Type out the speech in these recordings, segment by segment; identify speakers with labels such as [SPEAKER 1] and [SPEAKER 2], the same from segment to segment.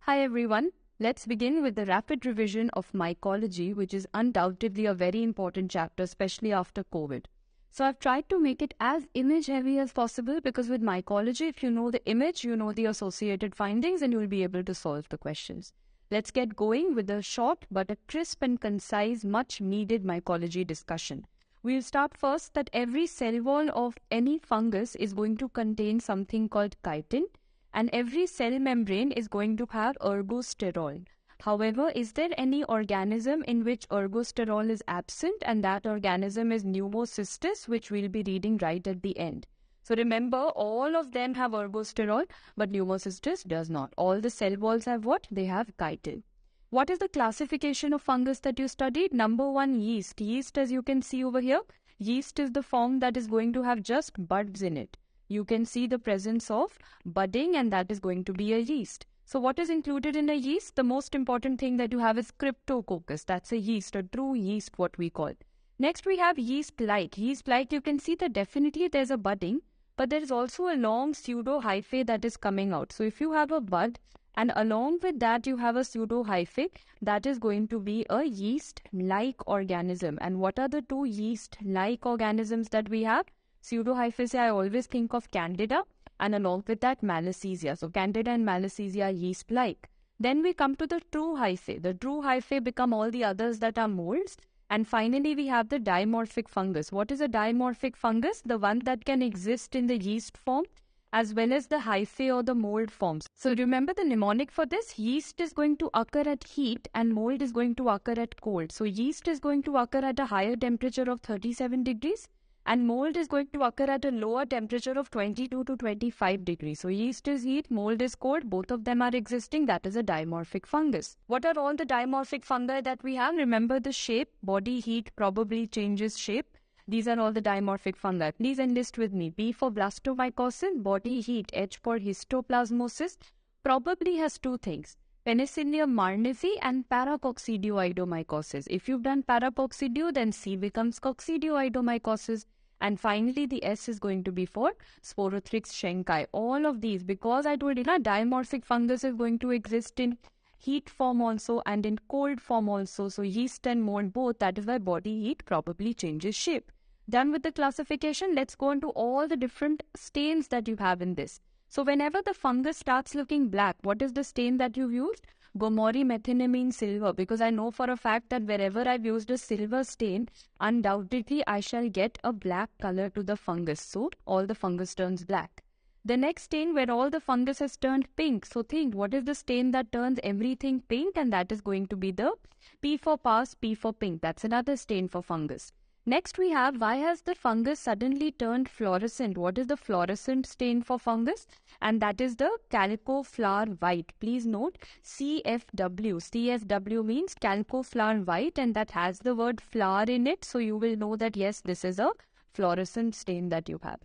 [SPEAKER 1] Hi everyone, let's begin with the rapid revision of mycology, which is undoubtedly a very important chapter, especially after COVID. So I've tried to make it as image heavy as possible because with mycology, if you know the image, you know the associated findings and you'll be able to solve the questions. Let's get going with a short but a crisp and concise, much needed mycology discussion. We'll start first that every cell wall of any fungus is going to contain something called chitin, and every cell membrane is going to have ergosterol. However, is there any organism in which ergosterol is absent, and that organism is Pneumocystis, which we'll be reading right at the end. So remember, all of them have ergosterol, but Pneumocystis does not. All the cell walls have what? They have chitin. What is the classification of fungus that you studied? Number 1, yeast. Yeast, as you can see over here, yeast is the form that is going to have just buds in it. You can see the presence of budding, and that is going to be a yeast. So what is included in a yeast? The most important thing that you have is Cryptococcus. That's a yeast, a true yeast, what we call. Next, we have yeast-like. Yeast-like, you can see that definitely there's a budding, but there is also a long pseudo-hyphae that is coming out. So if you have a bud, and along with that you have a pseudo-hyphae, that is going to be a yeast-like organism. And what are the two yeast-like organisms that we have? Pseudo-hyphae, I always think of Candida, and along with that Malassezia. So Candida and Malassezia are yeast-like. Then we come to the true hyphae. The true hyphae become all the others that are molds. And finally we have the dimorphic fungus. What is a dimorphic fungus? The one that can exist in the yeast form as well as the hyphae or the mold forms. So remember the mnemonic for this. Yeast is going to occur at heat and mold is going to occur at cold. So yeast is going to occur at a higher temperature of 37 degrees. And mold is going to occur at a lower temperature of 22 to 25 degrees. So yeast is heat, mold is cold. Both of them are existing. That is a dimorphic fungus. What are all the dimorphic fungi that we have? Remember the shape. Body heat probably changes shape. These are all the dimorphic fungi. Please enlist with me. B for blastomycosis, body heat. H for histoplasmosis. Probably has two things. Penicillium marnifi and paracoccidioidomycosis. If you've done paracoccidio, then C becomes coccidioidomycosis. And finally, the S is going to be for Sporothrix schenki. All of these, because I told you, dimorphic fungus is going to exist in heat form also and in cold form also. So yeast and mold both, that is why body heat probably changes shape. Done with the classification, let's go into all the different stains that you have in this. So whenever the fungus starts looking black, what is the stain that you've used? Gomori methenamine silver, because I know for a fact that wherever I've used a silver stain, undoubtedly I shall get a black color to the fungus. So all the fungus turns black. The next stain where all the fungus has turned pink. So think, what is the stain that turns everything pink? And that is going to be the P for pass, P for pink. That's another stain for fungus. Next we have, why has the fungus suddenly turned fluorescent? What is the fluorescent stain for fungus? And that is the calcoflower white. Please note CFW. CFW means calcoflower white, and that has the word flower in it. So you will know that yes, this is a fluorescent stain that you have.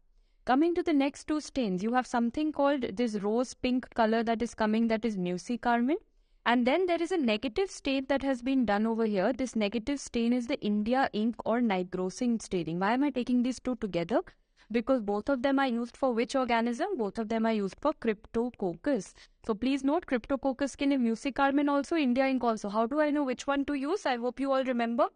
[SPEAKER 1] Coming to the next two stains, you have something called this rose pink color that is coming, that is mucicarmine. And then there is a negative stain that has been done over here. This negative stain is the India ink or nigrosin staining. Why am I taking these two together? Because both of them are used for which organism? Both of them are used for Cryptococcus. So please note, Cryptococcus can have mucicarmine also, India ink also. How do I know which one to use? I hope you all remember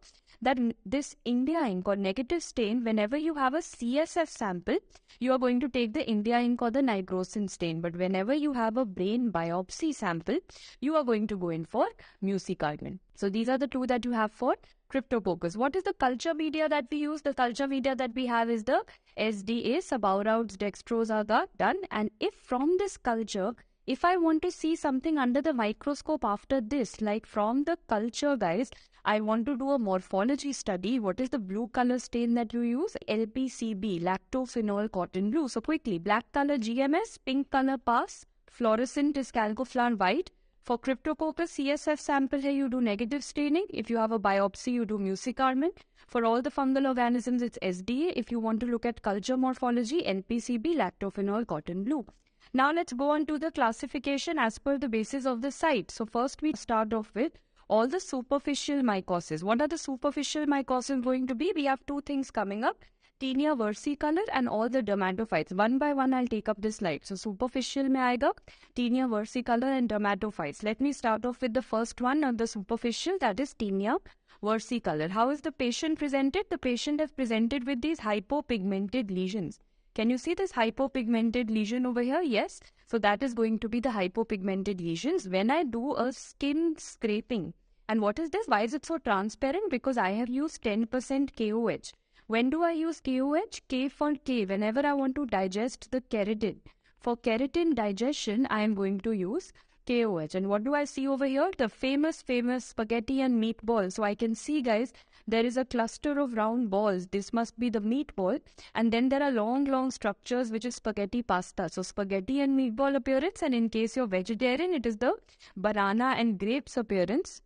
[SPEAKER 1] that this India ink or negative stain, whenever you have a CSF sample, you are going to take the India ink or the nigrosin stain. But whenever you have a brain biopsy sample, you are going to go in for mucicarmine. So these are the two that you have for Cryptococcus. What is the culture media that we use? The culture media that we have is the SDA, Subout's dextrose agar done. And if from this culture, if I want to see something under the microscope after this, like from the culture guys, I want to do a morphology study. What is the blue color stain that you use? LPCB, lactophenol cotton blue. So quickly, black color GMS, pink color pass, fluorescent is calcoflower white. For Cryptococcus CSF sample here, you do negative staining. If you have a biopsy, you do mucicarmine. For all the fungal organisms, it's SDA. If you want to look at culture morphology, LPCB, lactophenol cotton blue. Now let's go on to the classification as per the basis of the site. So first we start off with all the superficial mycosis. What are the superficial mycosis going to be? We have two things coming up. Tinea versicolor and all the dermatophytes. One by one, I'll take up this slide. So superficial mein aayega, Tinea versicolor and dermatophytes. Let me start off with the first one on the superficial, that is Tinea versicolor. How is the patient presented? The patient is presented with these hypopigmented lesions. Can you see this hypopigmented lesion over here? Yes. So that is going to be the hypopigmented lesions. When I do a skin scraping, and what is this? Why is it so transparent? Because I have used 10% KOH. When do I use KOH? K for K. Whenever I want to digest the keratin. For keratin digestion, I am going to use KOH. And what do I see over here? The famous spaghetti and meatball. So I can see, guys, there is a cluster of round balls. This must be the meatball. And then there are long structures, which is spaghetti pasta. So spaghetti and meatball appearance. And in case you're vegetarian, it is the banana and grapes appearance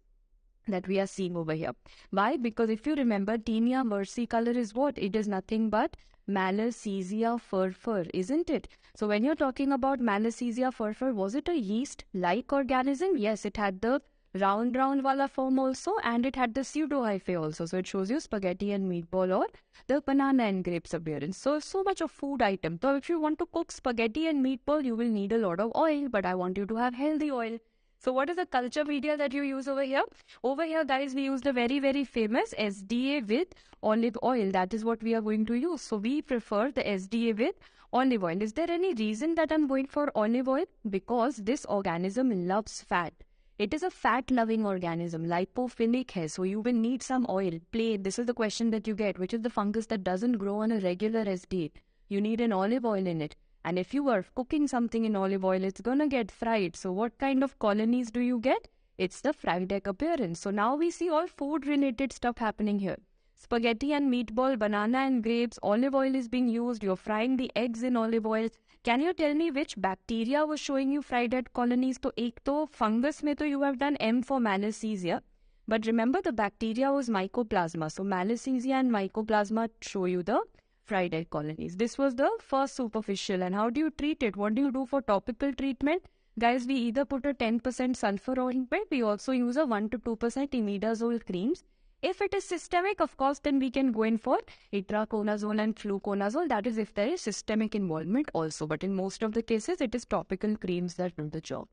[SPEAKER 1] that we are seeing over here. Why? Because if you remember, Tinea versicolor is what? It is nothing but Malassezia furfur, isn't it? So when you're talking about Malassezia furfur, was it a yeast-like organism? Yes, it had the round wala form also, and it had the pseudohyphae also. So it shows you spaghetti and meatball or the banana and grapes appearance. So much of food item. So if you want to cook spaghetti and meatball, you will need a lot of oil, but I want you to have healthy oil. So what is the culture media that you use over here? Over here, guys, we use the very famous SDA with olive oil. That is what we are going to use. So we prefer the SDA with olive oil. Is there any reason that I'm going for olive oil? Because this organism loves fat. It is a fat-loving organism, lipophilic hai. So you will need some oil. This is the question that you get. Which is the fungus that doesn't grow on a regular SDA? You need an olive oil in it. And if you are cooking something in olive oil, it's going to get fried. So what kind of colonies do you get? It's the fried egg appearance. So now we see all food-related stuff happening here. Spaghetti and meatball, banana and grapes, olive oil is being used. You're frying the eggs in olive oil. Can you tell me which bacteria was showing you fried egg colonies? So ek to fungus mein to you have done M for Malassezia. But remember, the bacteria was Mycoplasma. So Malassezia and Mycoplasma show you the fried egg colonies. This was the first superficial. And how do you treat it? What do you do for topical treatment? Guys, we either put a 10% sulfur ointment. We also use a 1 to 2% imidazole creams. If it is systemic, of course, then we can go in for itraconazole and fluconazole. That is if there is systemic involvement also. But in most of the cases, it is topical creams that do the job.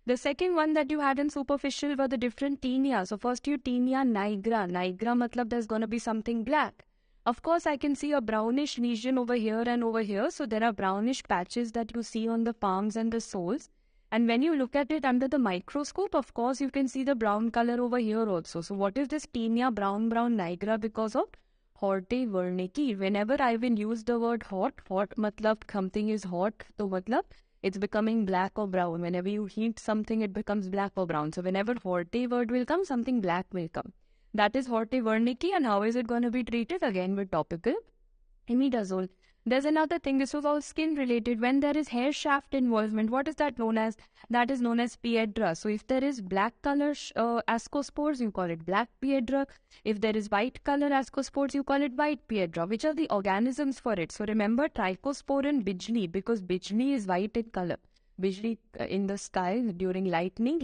[SPEAKER 1] The second one that you had in superficial were the different tinea. So first you Tinea nigra. Nigra matlab there's going to be something black. Of course, I can see a brownish lesion over here and over here. So there are brownish patches that you see on the palms and the soles. And when you look at it under the microscope, of course, you can see the brown color over here also. So what is this Tinea brown nigra? Because of Horte wernicki. Whenever I will use the word hot matlab something is hot, so matlab it's becoming black or brown. Whenever you heat something, it becomes black or brown. So whenever Horte word will come, something black will come. That is Horte wernicki. And how is it going to be treated? Again with topical imidazole. There's another thing. This was all skin related. When there is hair shaft involvement, what is that known as? That is known as piedra. So if there is black color ascospores, you call it black piedra. If there is white color ascospores, you call it white piedra. Which are the organisms for it? So remember trichosporin bijli, because bijli is white in color. Bijli in the sky during lightning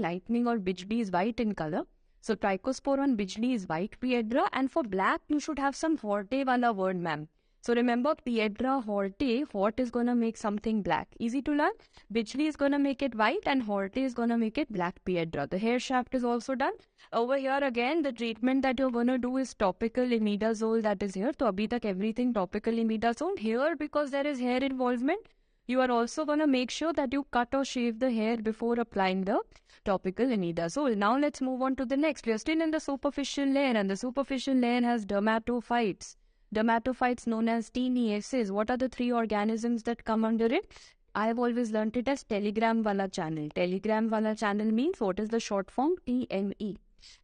[SPEAKER 1] or bijli is white in color. So trichosporin bijli is white piedra, and for black you should have some Horte wala word, ma'am. So remember, piedra, Horte, hot is going to make something black. Easy to learn. Bijli is going to make it white and Horte is going to make it black piedra. The hair shaft is also done. Over here again, the treatment that you're going to do is topical imidazole, that is here. So abhi tak everything topical imidazole. Here, because there is hair involvement, you are also going to make sure that you cut or shave the hair before applying the topical imidazole. Now let's move on to the next. We are still in the superficial layer, and the superficial layer has dermatophytes. Dermatophytes known as Teneaces. What are the three organisms that come under it? I have always learnt it as telegram wala channel. Telegram wala channel means what is the short form? TME.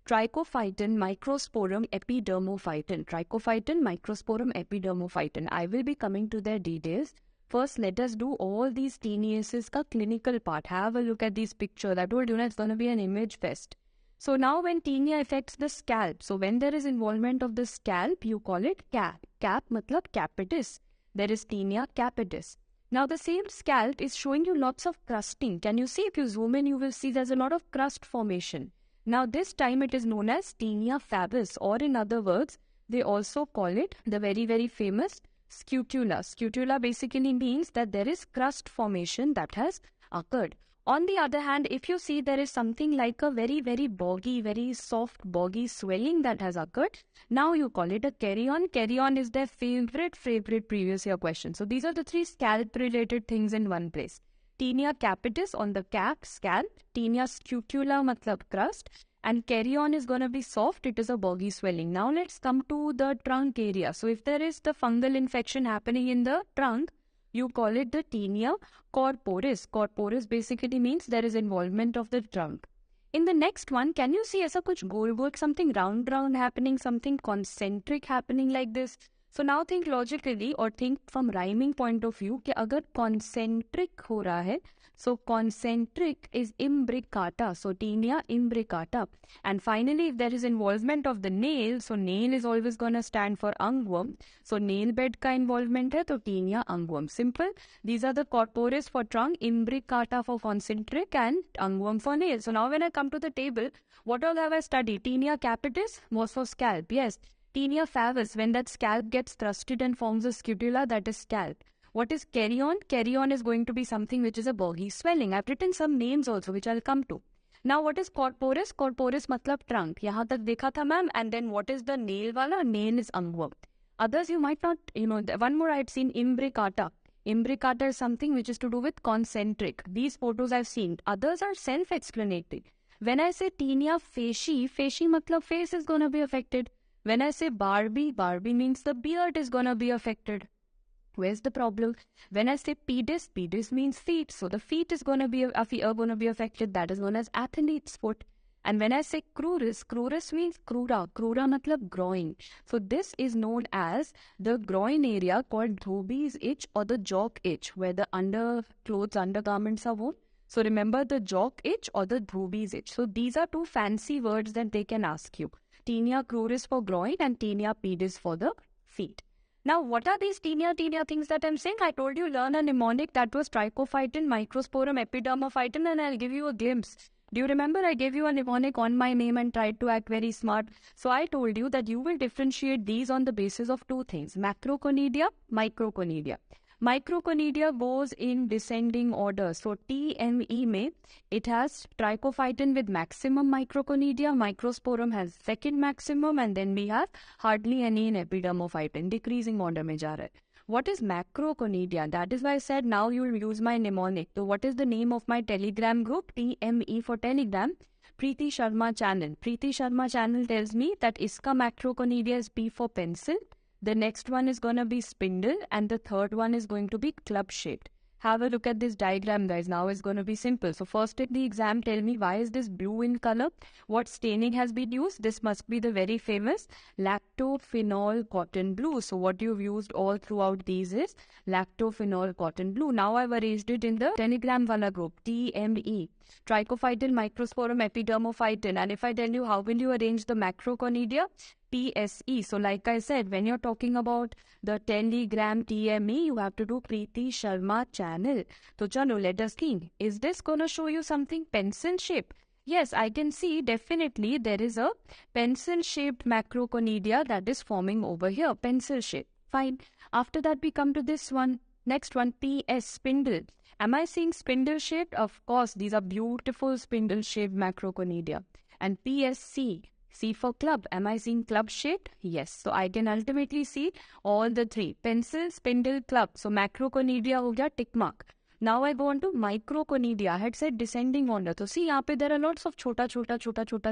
[SPEAKER 1] Trichophyton, Microsporum, Epidermophyton. Trichophyton, Microsporum, Epidermophyton. I will be coming to their details. First, let us do all these Teneaces ka clinical part. Have a look at these pictures. I told you it's going to be an image fest. So now when tinea affects the scalp, so when there is involvement of the scalp, you call it cap. Cap matlab capitis. There is tinea capitis. Now the same scalp is showing you lots of crusting. Can you see? If you zoom in, you will see there's a lot of crust formation. Now this time it is known as tinea favis, or in other words, they also call it the very famous Scutula. Scutula basically means that there is crust formation that has occurred. On the other hand, if you see there is something like a very, very boggy, very soft, boggy swelling that has occurred, now you call it a carrion. Carrion is their favorite previous year question. So these are the three scalp-related things in one place. Tinea capitis on the cap, scalp. Tinea scutula matlab crust. And carrion is going to be soft. It is a boggy swelling. Now let's come to the trunk area. So if there is the fungal infection happening in the trunk, you call it the tinea corporis. Corporis basically means there is involvement of the trunk. In the next one, can you see aisa kuch goal, something round happening, something concentric happening like this? So now think logically or think from rhyming point of view कि अगर concentric हो रहा है, so concentric is imbricata, so tinea imbricata. And finally, if there is involvement of the nail, so nail is always going to stand for ungworm. So nail bed का involvement है, तो tinea ungworm. Simple. These are the corporis for trunk, imbricata for concentric, and ungworm for nail. So now when I come to the table, what all have I studied? Tinea capitis was for scalp, yes. Tinea favus, when that scalp gets thrusted and forms a scutula, that is scalp. What is carrion? Carrion is going to be something which is a boggy swelling. I've written some names also, which I'll come to. Now, what is corporis? Corporis matlab trunk. Yahan tak dekha tha, ma'am. And then what is the nail wala? Nail is ungworm. Others you might not, one more I'd seen, imbricata. Imbricata is something which is to do with concentric. These photos I've seen. Others are self-explanatory. When I say tinea facie matlab face is going to be affected. When I say Barbie means the beard is going to be affected. Where's the problem? When I say pedis means feet. So the feet is going to be affected. That is known as athlete's foot. And when I say cruris means crura matlab groin. So this is known as the groin area called Dhobie's itch or the jock itch, where the undergarments are worn. So remember the jock itch or the Dhobie's itch. So these are two fancy words that they can ask you. Tinea cruris for groin and tinea pedis for the feet. Now, what are these tinea things that I'm saying? I told you learn a mnemonic that was trichophyton, microsporum, epidermophyton, and I'll give you a glimpse. Do you remember I gave you a mnemonic on my name and tried to act very smart? So I told you that you will differentiate these on the basis of two things, macroconidia, microconidia. Microconidia goes in descending order. So TME में it has trichophyton with maximum microconidia, microsporum has second maximum, and then we have hardly any in epidermophyton, decreasing order में जा रहा है. What is macroconidia? That is why I said now you will use my mnemonic. So what is the name of my Telegram group? TME for Telegram. Preeti Sharma channel. Preeti Sharma channel tells me that iska macroconidia is P for pencil. The next one is going to be spindle and the third one is going to be club shaped. Have a look at this diagram, guys. Now it's going to be simple. So first in the exam, tell me why is this blue in color? What staining has been used? This must be the very famous lactophenol cotton blue. So what you've used all throughout these is lactophenol cotton blue. Now I've arranged it in the Telegram wala group, TME. Trichophyton, microsporum, epidermophyton. And if I tell you how will you arrange the macroconidia? PSE. So like I said, when you're talking about the Telegram TME, you have to do Preeti Sharma channel. So chalo, let us think. Is this going to show you something pencil shape? Yes, I can see definitely there is a pencil shaped macroconidia that is forming over here. Pencil shape. Fine. After that we come to this one. Next one, PS, spindle. Am I seeing spindle shaped? Of course, these are beautiful spindle shaped macroconidia. And PSC. C for club. Am I seeing club shaped? Yes. So I can ultimately see all the three. Pencil, spindle, club. So macroconidia ho gaya tick mark. Now I go on to microconidia. I had said descending order. So see, यहाँ पे there are lots of chota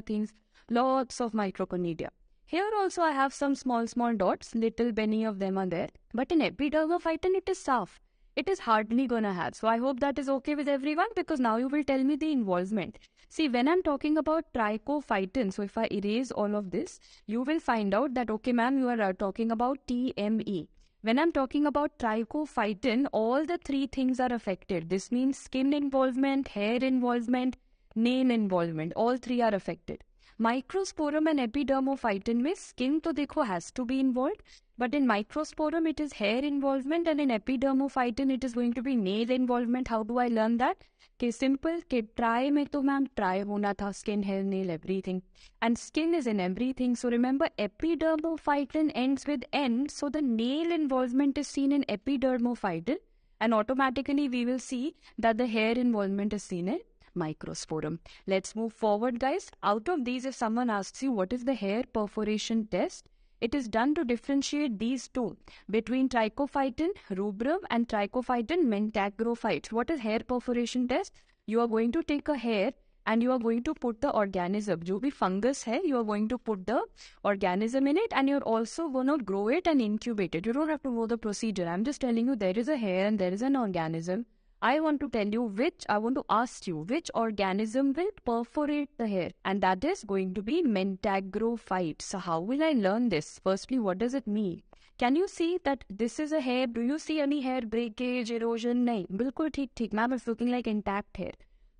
[SPEAKER 1] things. Lots of microconidia. Here also I have some small dots. Little many of them are there. But in epidermophyton it is soft. It is hardly gonna have. So I hope that is okay with everyone because now you will tell me the involvement. See, when I'm talking about trichophyton, so if I erase all of this, you will find out that, okay, ma'am, you are talking about TME. When I'm talking about trichophyton, all the three things are affected. This means skin involvement, hair involvement, nail involvement. All three are affected. Microsporum and epidermophyton में skin तो देखो has to be involved. But in microsporum, it is hair involvement, and in epidermophyton, it is going to be nail involvement. How do I learn that? Okay, simple. Okay, try mein to ma'am try hona tha, skin, hair, nail, everything. And skin is in everything. So remember, epidermophyton ends with N. So the nail involvement is seen in epidermophyton. And automatically we will see that the hair involvement is seen in microsporum. Let's move forward, guys. Out of these, if someone asks you what is the hair perforation test, it is done to differentiate these two between trichophyton rubrum and trichophyton mentagrophytes. What is hair perforation test? You are going to take a hair and you are going to put the organism, जो भी fungus है, you are going to put the organism in it, and you're also going to grow it and incubate it. You don't have to know the procedure. I'm just telling you there is a hair and there is an organism. I want to ask you which organism will perforate the hair, and that is going to be mentagrophyte. So how will I learn this? Firstly, what does it mean? Can you see that this is a hair? Do you see any hair breakage, erosion? No, bilkul theek. Ma'am, it's looking like intact hair.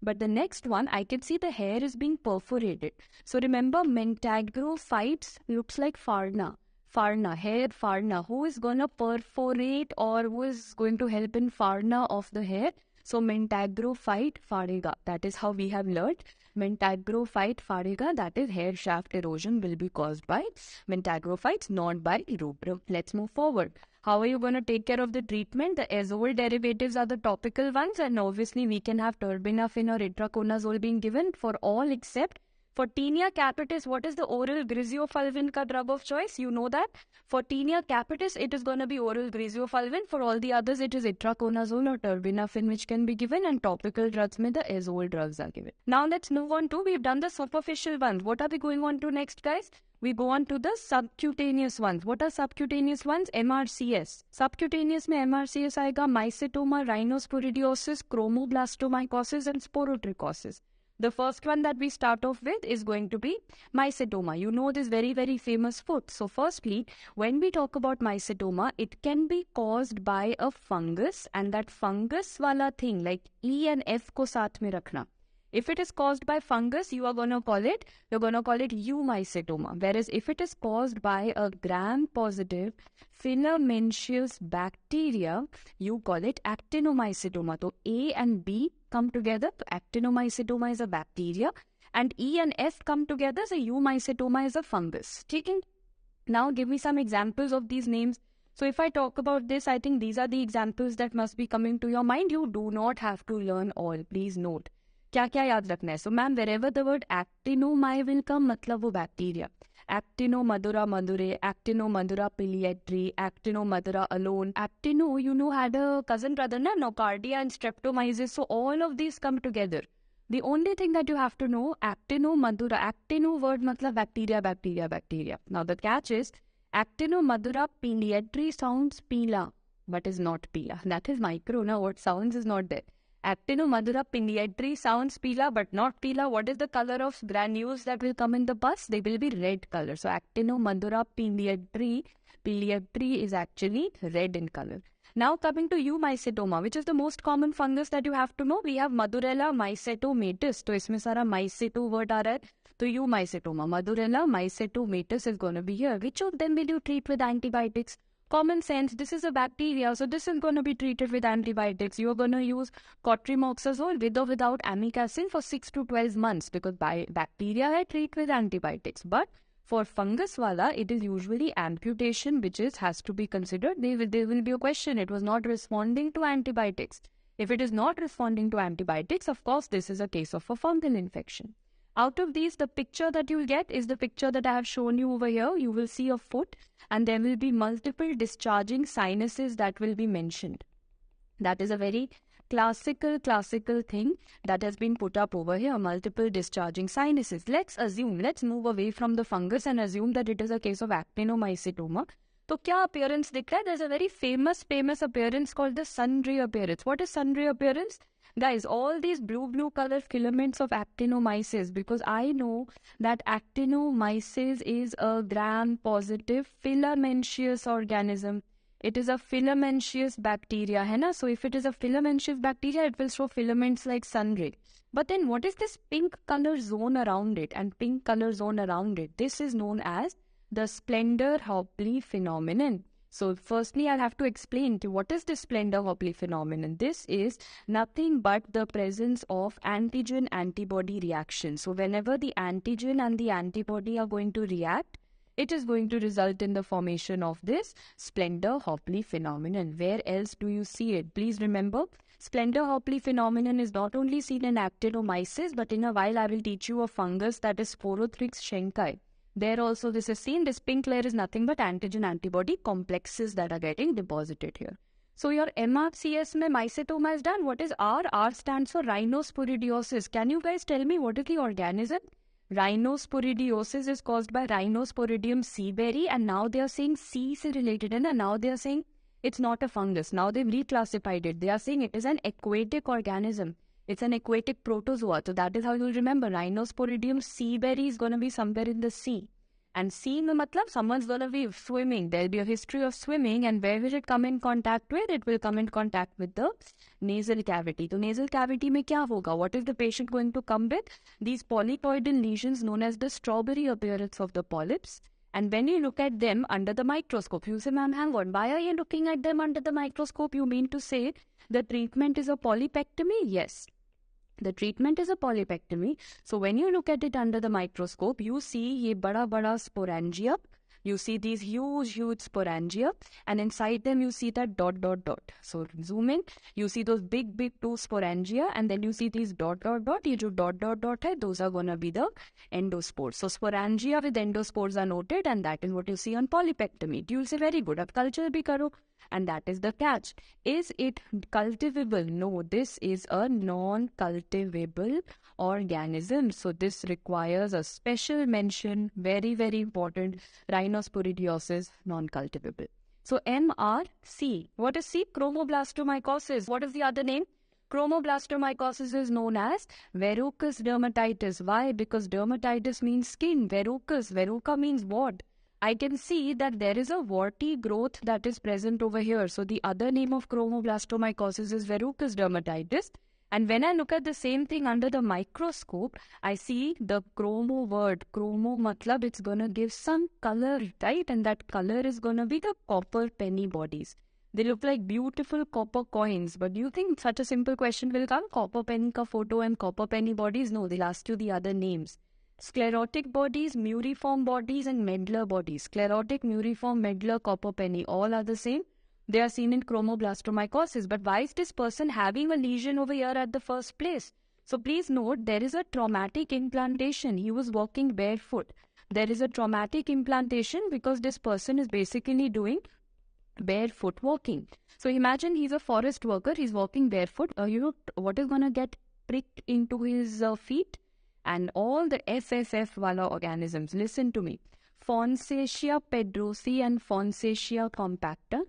[SPEAKER 1] But the next one, I can see the hair is being perforated. So remember, mentagrophytes looks like farna. Hair farna. Who is going to perforate or who is going to help in farna of the hair? So mentagrophyte farega. That is how we have learned. Mentagrophyte farega, that is hair shaft erosion will be caused by mentagrophytes, not by rubrum. Let's move forward. How are you going to take care of the treatment? The azole derivatives are the topical ones, and obviously we can have terbinafine or itraconazole being given for all except for tinea capitis. What is the oral griseofulvin ka drug of choice? You know that. For tinea capitis, it is going to be oral griseofulvin. For all the others, it is itraconazole or terbinafine which can be given, and topical drugs mein the azole drugs are given. Now let's move on to, we've done the superficial ones. What are we going on to next, guys? We go on to the subcutaneous ones. What are subcutaneous ones? MRCS. Subcutaneous में MRCS आएगा, mycetoma, rhinosporidiosis, chromoblastomycosis and sporotrichosis. The first one that we start off with is going to be mycetoma. You know this very, very famous foot. So firstly, when we talk about mycetoma, it can be caused by a fungus, and that fungus wala thing like E and F ko saath mein rakhna. If it is caused by fungus, you're going to call it eumycetoma. Whereas if it is caused by a gram-positive filamentous bacteria, you call it actinomycetoma. So A and B come together. So actinomycetoma is a bacteria, and E and F come together. So eumycetoma is a fungus. Taking now, give me some examples of these names. So if I talk about this, I think these are the examples that must be coming to your mind. You do not have to learn all. Please note. क्या याद रखना है? So ma'am, wherever the word actinomyc will come, मतलब वो bacteria. Actinomadura madure, Actinomadura pilietri, Actinomadura alone. Actino, you know, had a cousin brother, na? Nocardia and streptomyces. So all of these come together. The only thing that you have to know, Actinomadura, Actino word matlab bacteria. Now the catch is, Actinomadura pilietri sounds pila, but is not pila. That is micro, na? What sounds is not there. Actinomadura pilietri sounds pila but not pila. What is the color of granules that will come in the pus? They will be red color. So Actinomadura pilietri is actually red in color. Now coming to eumycetoma, which is the most common fungus that you have to know. We have Madurella mycetomatus. तो इसमें सारा myceto word आ रहा है. तो eumycetoma, Madurella mycetomatus is going to be here. Which of them will you treat with antibiotics? Common sense, this is a bacteria, so this is going to be treated with antibiotics. You are going to use cotrimoxazole with or without amikacin for 6 to 12 months because bacteria I treat with antibiotics. But for fungus wala, it is usually amputation which has to be considered. There will be a question, it was not responding to antibiotics. If it is not responding to antibiotics, of course, this is a case of a fungal infection. Out of these, the picture that you will get is the picture that I have shown you over here. You will see a foot and there will be multiple discharging sinuses that will be mentioned. That is a very classical thing that has been put up over here, multiple discharging sinuses. Let's move away from the fungus and assume that it is a case of actinomycetoma. So, क्या appearance दिख रहा है? There's a very famous appearance called the sun ray appearance. What is sun ray appearance? Guys, all these blue color filaments of actinomyces, because I know that actinomyces is a gram-positive filamentous organism. It is a filamentous bacteria, है ना? So if it is a filamentous bacteria, it will show filaments like sun ray. But then what is this pink color zone around it? And pink color zone around it, this is known as the Splendor-Hopley phenomenon. So firstly, I'll have to explain to what is this Splender-Hopley phenomenon. This is nothing but the presence of antigen-antibody reaction. So whenever the antigen and the antibody are going to react, it is going to result in the formation of this Splender-Hopley phenomenon. Where else do you see it? Please remember, Splender-Hopley phenomenon is not only seen in actinomyces, but in a while I will teach you a fungus that is Sporothrix schenki. There also this is seen. This pink layer is nothing but antigen-antibody complexes that are getting deposited here. So your MRCS mein mycetoma is done. What is R? R stands for rhinosporidiosis. Can you guys tell me what is the organism? Rhinosporidiosis is caused by Rhinosporidium seaberry, and now they are saying C is related, and now they are saying it's not a fungus. Now they've reclassified it. They are saying it is an aquatic organism. It's an aquatic protozoa. So that is how you'll remember. Rhinosporidium seaberry is going to be somewhere in the sea. And sea mein matlab someone's going to be swimming. There'll be a history of swimming. And where will it come in contact with? It will come in contact with the nasal cavity. So nasal cavity mein kya hoga? What is the patient going to come with? These polypoidal lesions known as the strawberry appearance of the polyps. And when you look at them under the microscope, you say, ma'am, hang on, why are you looking at them under the microscope? You mean to say the treatment is a polypectomy? Yes. The treatment is a polypectomy. So when you look at it under the microscope, you see ye bada sporangia. You see these huge sporangia, and inside them you see that dot. So zoom in, you see those big two sporangia, and then you see these dot. Ye jo dot hai, those are gonna be the endospores. So sporangia with endospores are noted, and that is what you see on polypectomy. You'll say very good, ab culture bhi karo. And that is the catch. Is it cultivable? No, this is a non-cultivable organism. So this requires a special mention, very, very important, rhinosporidiosis, non-cultivable. So MRC. What is C? Chromoblastomycosis. What is the other name? Chromoblastomycosis is known as verrucous dermatitis. Why? Because dermatitis means skin. Verrucous. Verruca means wart. I can see that there is a warty growth that is present over here. So the other name of chromoblastomycosis is verrucous dermatitis. And when I look at the same thing under the microscope, I see the chromo word. Chromo matlab it's going to give some color, right? And that color is going to be the copper penny bodies. They look like beautiful copper coins. But do you think such a simple question will come? Copper penny ka photo and copper penny bodies? No, they'll ask you the other names. Sclerotic bodies, muriform bodies, and medullary bodies. Sclerotic, muriform, medullary, copper penny, all are the same. They are seen in chromoblastomycosis. But why is this person having a lesion over here at the first place? So please note, there is a traumatic implantation. He was walking barefoot. There is a traumatic implantation because this person is basically doing barefoot walking. So imagine he's a forest worker. He's walking barefoot. What is going to get pricked into his feet? And all the FFF wala organisms, listen to me. Fonsecia pedrosi and Fonsecia compacta,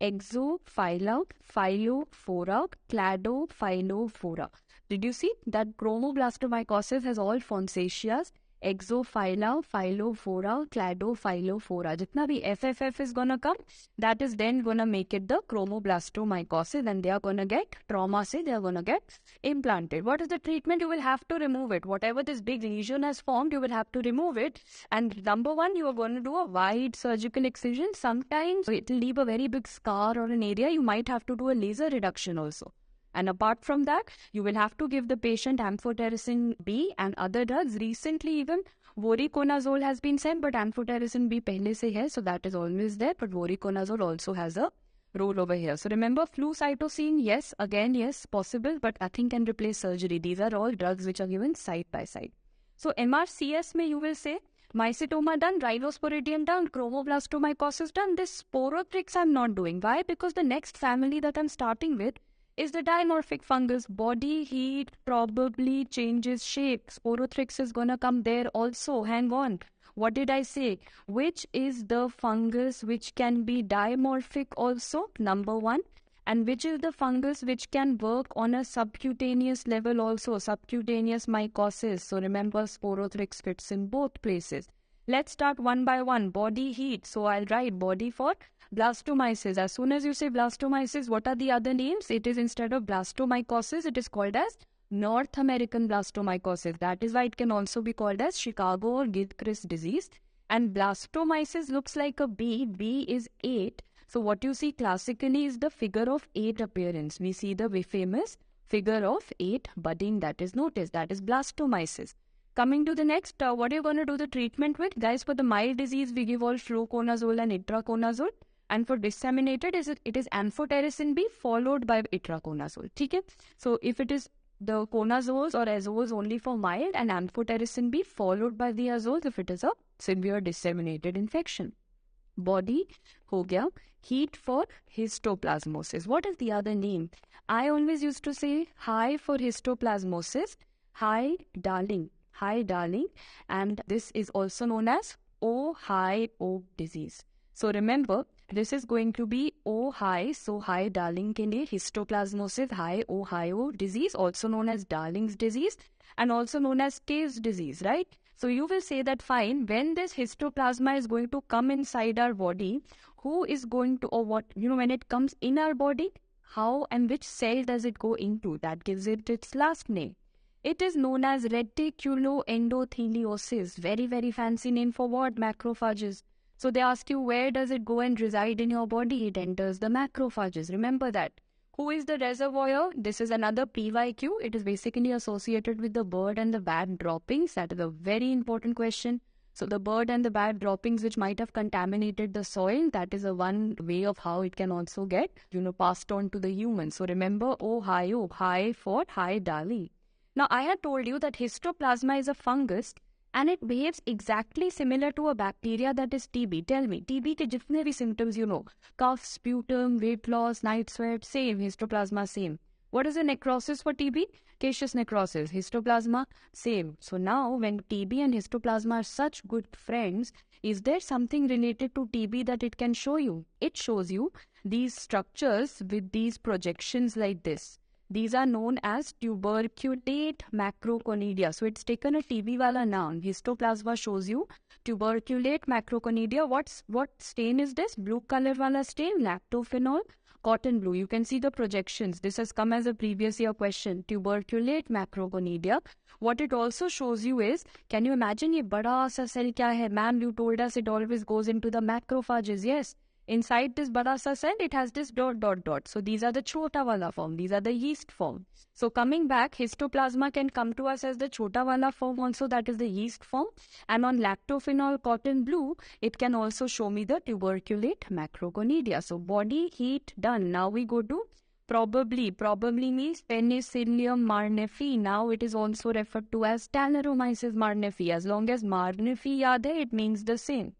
[SPEAKER 1] Exophylla, Phyllophora, Cladophyllofora. Did you see that chromoblastomycosis has all Fonsecias? Exophylla, Phyllophora, Cladophyllofora. Jitna bhi FFF is gonna come, that is then gonna make it the chromoblastomycosis, and they are gonna get trauma, say they are gonna get implanted. What is the treatment? You will have to remove it. Whatever this big lesion has formed, you will have to remove it. And number one, you are going to do a wide surgical excision. Sometimes it will leave a very big scar or an area. You might have to do a laser reduction also. And apart from that, you will have to give the patient amphotericin B and other drugs. Recently, even voriconazole has been sent, but amphotericin B pehle se hai, so that is always there. But voriconazole also has a role over here. So remember, flucytosine, yes, again, yes, possible, but nothing can replace surgery. These are all drugs which are given side by side. So MRCS mein you will say, mycetoma done, rhinosporidium done, chromoblastomycosis done. This sporothrix I'm not doing. Why? Because the next family that I'm starting with is the dimorphic fungus. Body heat probably changes shape. Sporothrix is gonna come there also. Hang on. What did I say? Which is the fungus which can be dimorphic also? Number one. And which is the fungus which can work on a subcutaneous level also? Subcutaneous mycosis. So remember, sporothrix fits in both places. Let's start one by one. Body heat. So I'll write body for blastomyces. As soon as you say blastomyces, what are the other names? It is, instead of blastomycosis, it is called as North American blastomycosis. That is why it can also be called as Chicago or Gilchrist disease. And blastomyces looks like a B. B is 8. So what you see classically is the figure of 8 appearance. We see the famous figure of 8 budding that is noticed, that is blastomyces. Coming to the next, what are you going to do the treatment with? Guys, for the mild disease, we give all fluconazole and itraconazole. And for disseminated, it is amphotericin B followed by itraconazole. Okay? So if it is the conazoles or azoles only for mild and amphotericin B followed by the azoles if it is a severe disseminated infection. Body ho gaya. Heat for histoplasmosis. What is the other name? I always used to say high for histoplasmosis, high darling, and this is also known as O-high-O disease. So remember, this is going to be O-high, so high darling ke liye histoplasmosis, high O-high-O disease, also known as Darling's disease and also known as Tave's disease, right? So you will say that fine, when this histoplasma is going to come inside our body, who is going to, or what, when it comes in our body, how and which cell does it go into? That gives it its last name. It is known as reticuloendotheliosis. Very, very fancy name for what? Macrophages. So they ask you, where does it go and reside in your body? It enters the macrophages. Remember that. Who is the reservoir? This is another PYQ. It is basically associated with the bird and the bat droppings. That is a very important question. So the bird and the bat droppings which might have contaminated the soil, that is a one way of how it can also get, passed on to the human. So remember, O-high-O, high for high darling. Now I had told you that histoplasma is a fungus and it behaves exactly similar to a bacteria, that is TB. Tell me, TB ke jitne bhi symptoms cough, sputum, weight loss, night sweat, same, histoplasma same. What is the necrosis for TB? Caseous necrosis. Histoplasma, same. So now when TB and histoplasma are such good friends, is there something related to TB that it can show you? It shows you these structures with these projections like this. These are known as tuberculate macroconidia. So it's taken a TB wala noun. Histoplasma shows you tuberculate macroconidia. What stain is this? Blue color wala stain, lactophenol, cotton blue. You can see the projections. This has come as a previous year question. Tuberculate macroconidia. What it also shows you is, can you imagine ye bada sa cell kya hai? Ma'am, you told us it always goes into the macrophages. Yes. Inside this bada sa cell, it has this ... So these are the chota wala form. These are the yeast form. So coming back, histoplasma can come to us as the chota wala form also, that is the yeast form. And on lactophenol cotton blue, it can also show me the tuberculate macroconidia. So body heat done. Now we go to probably. Probably means Penicillium marnefi. Now it is also referred to as Tanneromyces marnefi. As long as marnefi yaad hai, it means the same.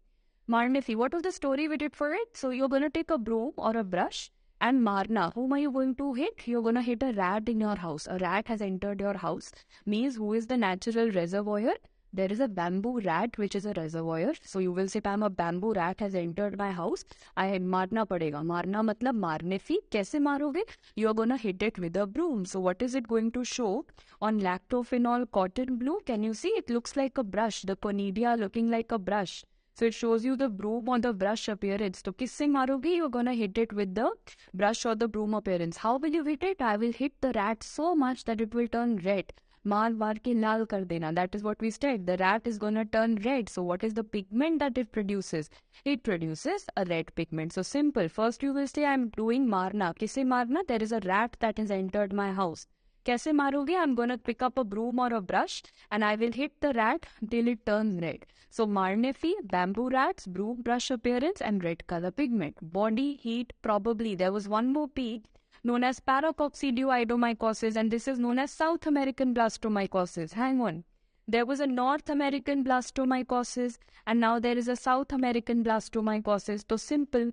[SPEAKER 1] Marnefi, what was the story we did for it? So you're going to take a broom or a brush and marna. Whom are you going to hit? You're going to hit a rat in your house. A rat has entered your house. Means who is the natural reservoir? There is a bamboo rat which is a reservoir. So you will say, Pam, a bamboo rat has entered my house. I marna padega. Marna matlab marnefi. Kaise maroge? You're going to hit it with a broom. So what is it going to show? On lactophenol cotton blue, can you see? It looks like a brush. The conidia looking like a brush. So it shows you the broom or the brush appearance. So kisse maroge? You're going to hit it with the brush or the broom appearance. How will you hit it? I will hit the rat so much that it will turn red. Maar ke lal kar dena. That is what we said. The rat is going to turn red. So what is the pigment that it produces? It produces a red pigment. So simple. First you will say, I am doing marna. Kisse marna? There is a rat that has entered my house. Kaise maroge? I'm going to pick up a broom or a brush and I will hit the rat till it turns red. So marnefi, bamboo rats, broom brush appearance and red color pigment. Body heat, probably. There was one more P known as paracoccidioidomycosis, and this is known as South American blastomycosis. Hang on. There was a North American blastomycosis and now there is a South American blastomycosis. So simple.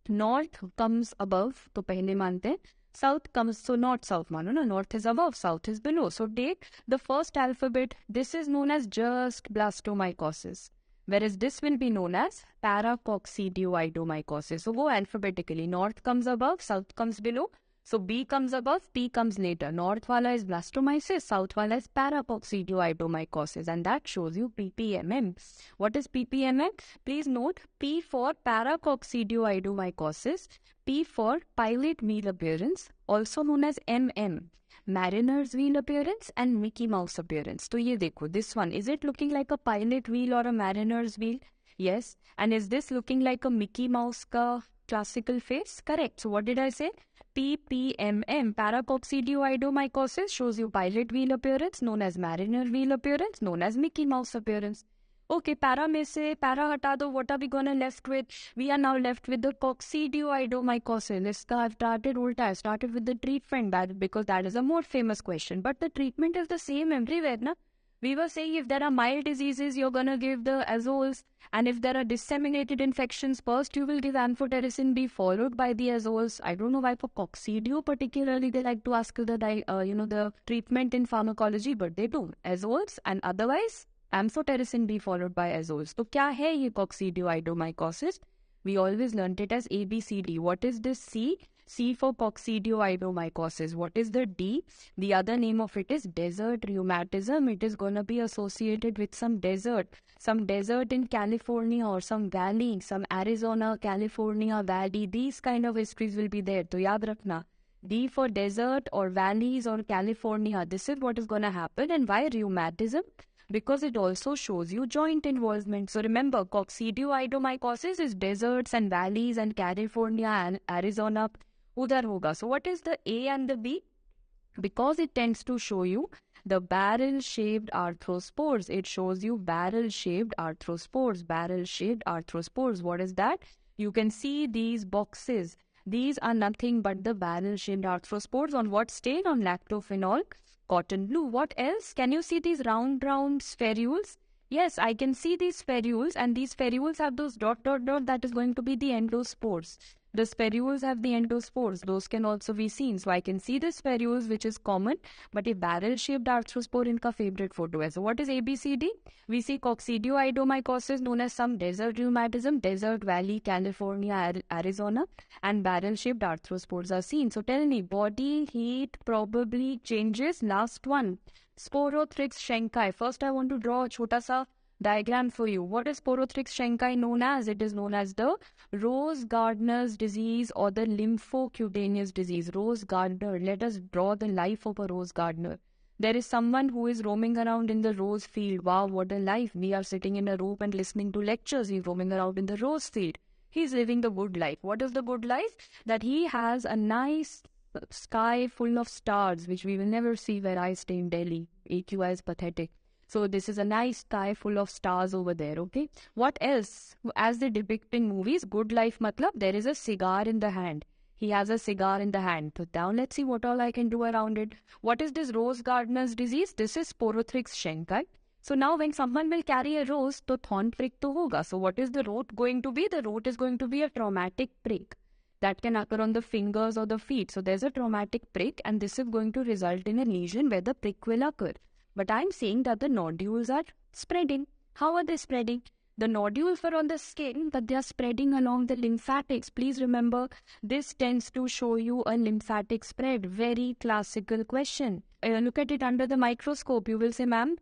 [SPEAKER 1] North comes above, to pehle mante hain. South comes, so not south mano na, north is above, south is below. So take the first alphabet, this is known as just blastomycosis. Whereas this will be known as paracoccidioidomycosis. So go alphabetically, north comes above, south comes below. So B comes above, P comes later. North wala is blastomyces, south wala is paracoccidioidomycosis, and that shows you PPMM. What is PPMM? Please note P for paracoccidioidomycosis, P for pilot wheel appearance, also known as MM, mariner's wheel appearance and Mickey Mouse appearance. So ye dekho, this one, is it looking like a pilot wheel or a mariner's wheel? Yes. And is this looking like a Mickey Mouse ka classical phase? Correct. So what did I say? PPMM, paracoccidioidomycosis, shows you pilot wheel appearance, known as mariner wheel appearance, known as Mickey Mouse appearance. Okay, para में से para हटा दो, what are we gonna left with? We are now left with the coccidioidomycosis. I've started ulta. I started with the treatment because that is a more famous question. But the treatment is the same everywhere, na? We were saying if there are mild diseases, you're gonna give the azoles, and if there are disseminated infections, first you will give amphotericin B followed by the azoles. I don't know why for coccidio particularly they like to ask the treatment in pharmacology, but they do azoles and otherwise amphotericin B followed by azoles. So क्या है ये coccidioidomycosis? We always learnt it as ABCD. What is this C? C for coccidioidomycosis. What is the D? The other name of it is desert rheumatism. It is going to be associated with some desert in California or some valley, some Arizona, California valley. These kind of histories will be there. So yaad rakhna. D for desert or valleys or California. This is what is going to happen. And why rheumatism? Because it also shows you joint involvement. So remember, coccidioidomycosis is deserts and valleys and California and Arizona. Udhar hoga. So what is the A and the B? Because it tends to show you the barrel-shaped arthrospores. It shows you barrel-shaped arthrospores. Barrel-shaped arthrospores. What is that? You can see these boxes. These are nothing but the barrel-shaped arthrospores. On what stain? On lactophenol cotton blue. What else? Can you see these round spherules? Yes, I can see these spherules, and these spherules have those ... that is going to be the endospores. The spherules have the endospores. Those can also be seen. So I can see the spherules, which is common, but a barrel-shaped arthrospore inka favorite photo hai. So what is ABCD? We see coccidioidomycosis, known as some desert rheumatism, desert valley, California, Arizona, and barrel-shaped arthrospores are seen. So tell me, body heat probably changes. Last one, Sporothrix shenkai. First, I want to draw a chota sa diagram for you. What is Sporothrix shenkai known as? It is known as the Rose Gardner's disease or the lymphocutaneous disease. Rose Gardner. Let us draw the life of a Rose Gardner. There is someone who is roaming around in the rose field. Wow, what a life. We are sitting in a room and listening to lectures. He's roaming around in the rose field. He's living the good life. What is the good life? That he has a nice sky full of stars, which we will never see where I stay in Delhi. AQI is pathetic. So this is a nice sky full of stars over there, okay? What else? As they depict in movies, good life matlab, there is a cigar in the hand. He has a cigar in the hand. So now let's see what all I can do around it. What is this Rose Gardner's disease? This is Sporothrix shenkai. So now when someone will carry a rose, to thorn prick to hoga. So what is the root going to be? The root is going to be a traumatic prick that can occur on the fingers or the feet. So there's a traumatic prick, and this is going to result in a lesion where the prick will occur. But I'm saying that the nodules are spreading. How are they spreading? The nodules are on the skin, but they are spreading along the lymphatics. Please remember, this tends to show you a lymphatic spread. Very classical question. Look at it under the microscope. You will say, ma'am,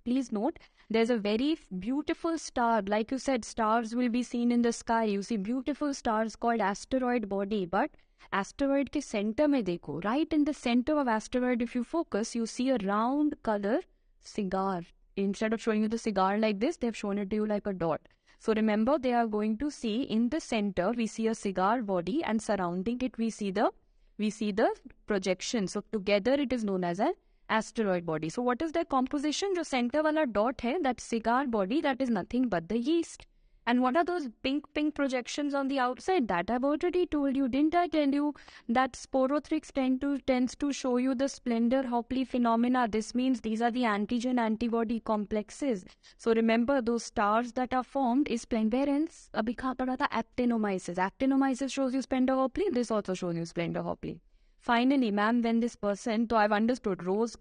[SPEAKER 1] please note, there's a very beautiful star. Like you said, stars will be seen in the sky. You see beautiful stars called asteroid body. But asteroid के center में देखो, right in the center of asteroid, if you focus, you see a round color cigar. Instead of showing you the cigar like this, they've shown it to you like a dot. So remember, they are going to see in the center, we see a cigar body, and surrounding it, we see the projection. So together, it is known as an asteroid body. So what is their composition? जो center वाला dot है, that cigar body, that is nothing but the yeast. And what are those pink projections on the outside? That I've already told you. Didn't I tell you that Sporothrix tends to show you the Splender-Hopley phenomena? This means these are the antigen-antibody complexes. So remember, those stars that are formed is where else? Abhi kha pada tha actinomyces. Actinomyces shows you Splender-Hopley. This also shows you Splender-Hopley. Finally, ma'am, when this person, I have understood Rose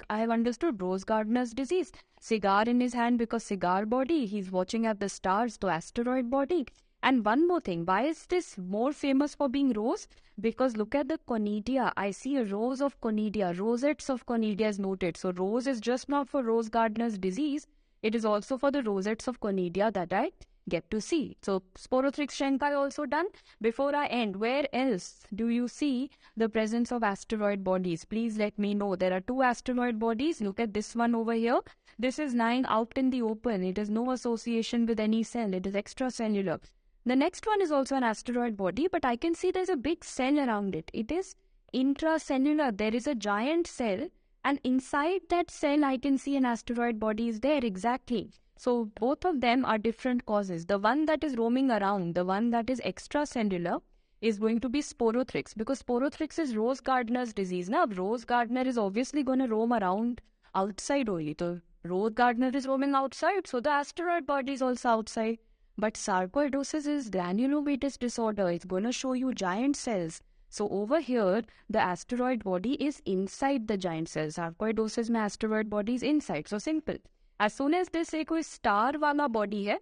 [SPEAKER 1] Gardner's disease. Cigar in his hand because cigar body. He's watching at the stars, to asteroid body. And one more thing, why is this more famous for being rose? Because look at the conidia. I see a rows of conidia. Rosettes of conidia is noted. So rose is just not for Rose Gardner's disease. It is also for the rosettes of conidia that I get to see. So Sporothrix shenkai also done. Before I end, where else do you see the presence of asteroid bodies? Please let me know. There are 2 asteroid bodies. Look at this one over here. This is lying out in the open. It has no association with any cell. It is extracellular. The next one is also an asteroid body, but I can see there's a big cell around it. It is intracellular. There is a giant cell, and inside that cell, I can see an asteroid body is there, exactly. So both of them are different causes. The one that is roaming around, the one that is extracellular, is going to be Sporothrix, because Sporothrix is Rose Gardner's disease. Now, Rose Gardner is obviously going to roam around outside only. So Rose Gardner is roaming outside, so the asteroid body is also outside. But sarcoidosis is granulomatous disorder. It's going to show you giant cells. So over here, the asteroid body is inside the giant cells. Sarcoidosis में asteroid body is inside. So simple. As soon as this एक कोई star वाला body है,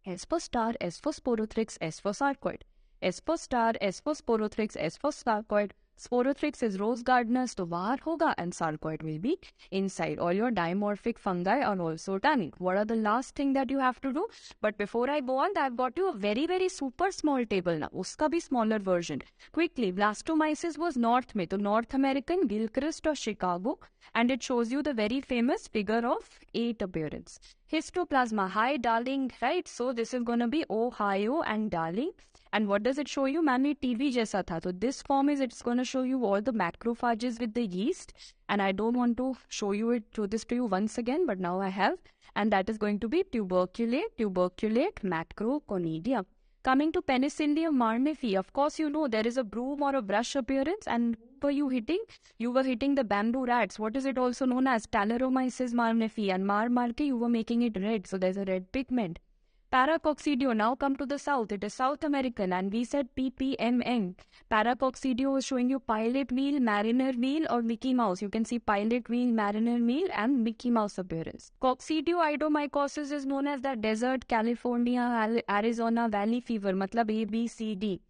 [SPEAKER 1] S for star, S for Sporothrix, S for sarcoid. S for star, S for Sporothrix, S for sarcoid. Sporothrix is Rose Gardner's, तो बाहर होगा, and sarcoid will be inside. All your dimorphic fungi are also done. What are the last thing that you have to do? But before I go on, I've got you a very, very super small table now. उसका भी smaller version. Quickly, Blastomyces was North में, तो North American, Gilchrist or Chicago, and it shows you the very famous figure of 8 appearance. Histoplasma, hi darling, right? So this is going to be Ohio and darling. And what does it show you? Man, ये TV जैसा था. So this form is, it's going to show you all the macrophages with the yeast. And I don't want to show this to you once again, but now I have. And that is going to be tuberculate macroconidia. Coming to Penicillium marnifi, of course you know there is a broom or a brush appearance, and were you hitting? You were hitting the bamboo rats. What is it also known as? Talaromyces marnifi, and marke you were making it red, so there's a red pigment. Paracoccidio, now come to the south. It is South American, and we said PPMN. Paracoccidio is showing you pilot wheel, mariner wheel, or Mickey Mouse. You can see pilot wheel, mariner wheel, and Mickey Mouse appearance. Coccidioidomycosis is known as the desert California, Arizona valley fever, matlab ABCD.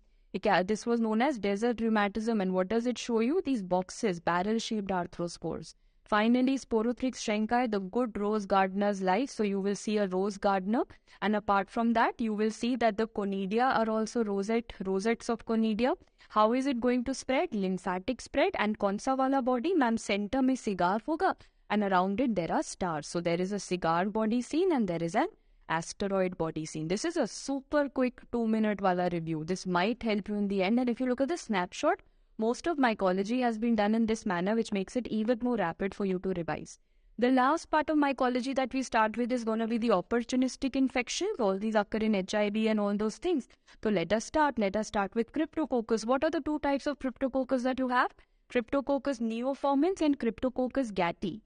[SPEAKER 1] This was known as desert rheumatism, and what does it show you? These boxes, barrel-shaped arthrospores. Finally, Sporothrix shenkai, the good Rose Gardner's life. So you will see a Rose Gardner, and apart from that, you will see that the conidia are also rosettes of conidia. How is it going to spread? Lymphatic spread. And konsa wala body, ma'am, center mein cigar hoga, and around it there are stars. So there is a cigar body seen, and there is an asteroid body seen. This is a super quick 2-minute wala review. This might help you in the end. And if you look at the snapshot, most of mycology has been done in this manner, which makes it even more rapid for you to revise. The last part of mycology that we start with is going to be the opportunistic infections. All these occur in HIV and all those things. So let us start. Let us start with Cryptococcus. What are the 2 types of Cryptococcus that you have? Cryptococcus neoformans and Cryptococcus gattii.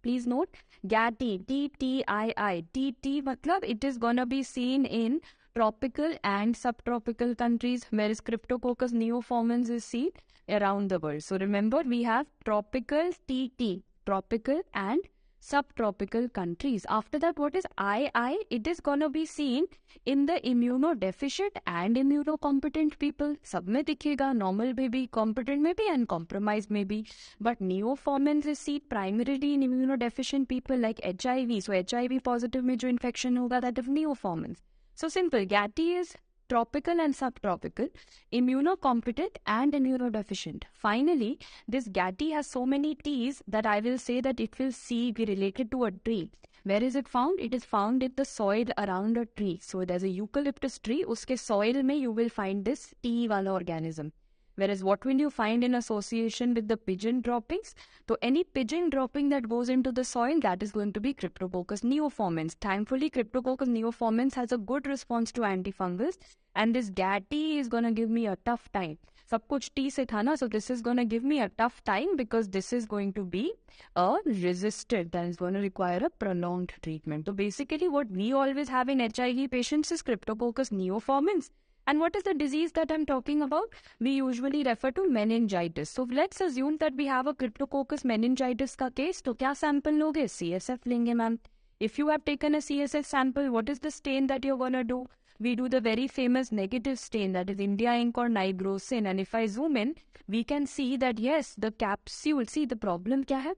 [SPEAKER 1] Please note, gattii, TTII. TT matlab it is going to be seen in tropical and subtropical countries, whereas Cryptococcus neoformans is seen around the world. So remember, we have tropical TT, tropical and subtropical countries. After that, what is II? It is going to be seen in the immunodeficient and immunocompetent people. Sab mein dikhega, normal may be, competent may be, and compromised may be. But neoformans is seen primarily in immunodeficient people like HIV. So HIV positive mein jo infection hoga, that of neoformans. So simple, gattii is tropical and subtropical, immunocompetent and immunodeficient. Finally, this gattii has so many T's that I will say that it will be related to a tree. Where is it found? It is found in the soil around a tree. So there's a eucalyptus tree, uske soil mein you will find this T wala organism. Whereas what will you find in association with the pigeon droppings? So any pigeon dropping that goes into the soil, that is going to be Cryptococcus neoformans. Thankfully, Cryptococcus neoformans has a good response to antifungals, and this gattii is going to give me a tough time. Sab kuch T se tha na, so this is going to give me a tough time because this is going to be a resistant, that is going to require a prolonged treatment. So basically what we always have in HIV patients is Cryptococcus neoformans. And what is the disease that I'm talking about? We usually refer to meningitis. So let's assume that we have a Cryptococcus meningitis ka case. तो क्या sample लोगे? CSF लेंगे ma'am. If you have taken a CSF sample, what is the stain that you're going to do? We do the very famous negative stain, that is India ink or nigrosin. And if I zoom in, we can see that yes, the capsule, see the problem क्या है?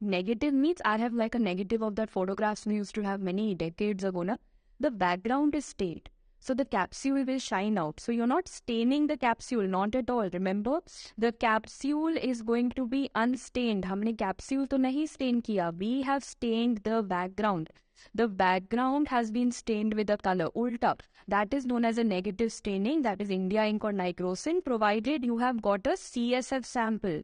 [SPEAKER 1] Negative means I have like a negative of that photographs we used to have many decades ago. Na? The background is stained. So the capsule will shine out. So you're not staining the capsule, not at all. Remember, the capsule is going to be unstained. हमने capsule तो नहीं stain किया. We have stained the background. The background has been stained with a color. Ulta. That is known as a negative staining. That is India ink or nigrosin, provided you have got a CSF sample.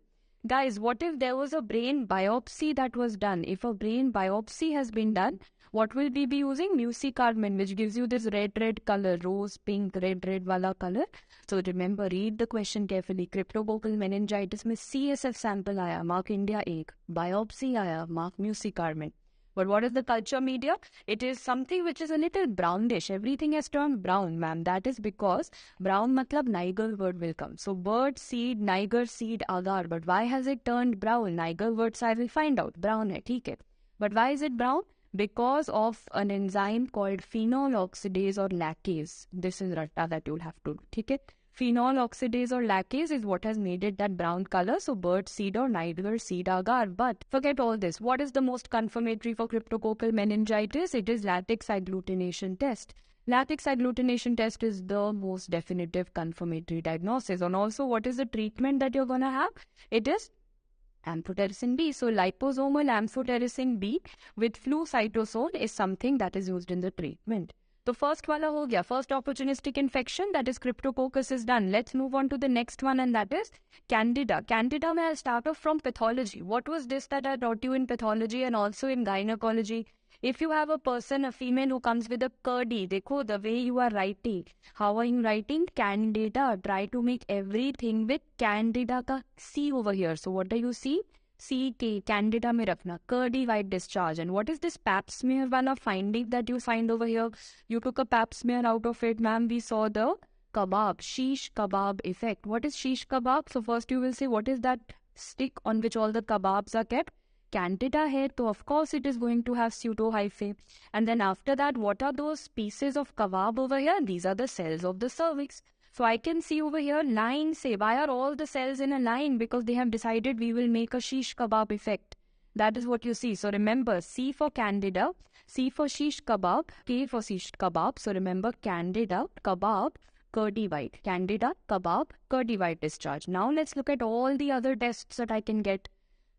[SPEAKER 1] Guys, what if there was a brain biopsy that was done? If a brain biopsy has been done, what will we be using? Mucicarmin, which gives you this red color, rose, pink, red wala color. So remember, read the question carefully. Cryptococcal meningitis में CSF sample आया, mark India 1. Biopsy आया, mark mucicarmin. But what is the culture media? It is something which is a little brownish. Everything has turned brown, ma'am. That is because brown matlab Niger word will come. So bird seed, Niger seed, agar. But why has it turned brown? Niger words I will find out. Brown hai, theek hai. But why is it brown? Because of an enzyme called phenol oxidase or lacase. This is ratta that you'll have to do. Theek hai? Phenol oxidase or lacase is what has made it that brown color. So bird seed or Niger seed agar. But forget all this. What is the most confirmatory for cryptococcal meningitis? It is latex agglutination test. Latex agglutination test is the most definitive confirmatory diagnosis. And also, what is the treatment that you're going to have? It is amphotericin B. So liposomal amphotericin B with flucytosol is something that is used in the treatment. So first wala ho gaya, first opportunistic infection, that is cryptococcus is done. Let's move on to the next one, and that is Candida. Candida, may I start off from pathology. What was this that I taught you in pathology and also in gynecology? If you have a person, a female who comes with a curdy, dekho the way you are writing. How are you writing? Candida. Try to make everything with Candida ka C over here. So what do you see? CK, Candida mein rakhna, curdy white discharge. And what is this pap smear wala finding that you find over here? You took a pap smear out of it, ma'am. We saw the kebab, shish kebab effect. What is shish kebab? So first you will say, what is that stick on which all the kebabs are kept? Candida hai, so of course it is going to have pseudohyphae. And then after that, what are those pieces of kebab over here? These are the cells of the cervix. So I can see over here, line say, why are all the cells in a line? Because they have decided we will make a shish kebab effect. That is what you see. So remember, C for Candida, C for shish kebab, K for shish kebab. So remember, Candida, kebab, curdy white. Candida, kebab, curdy white discharge. Now let's look at all the other tests that I can get.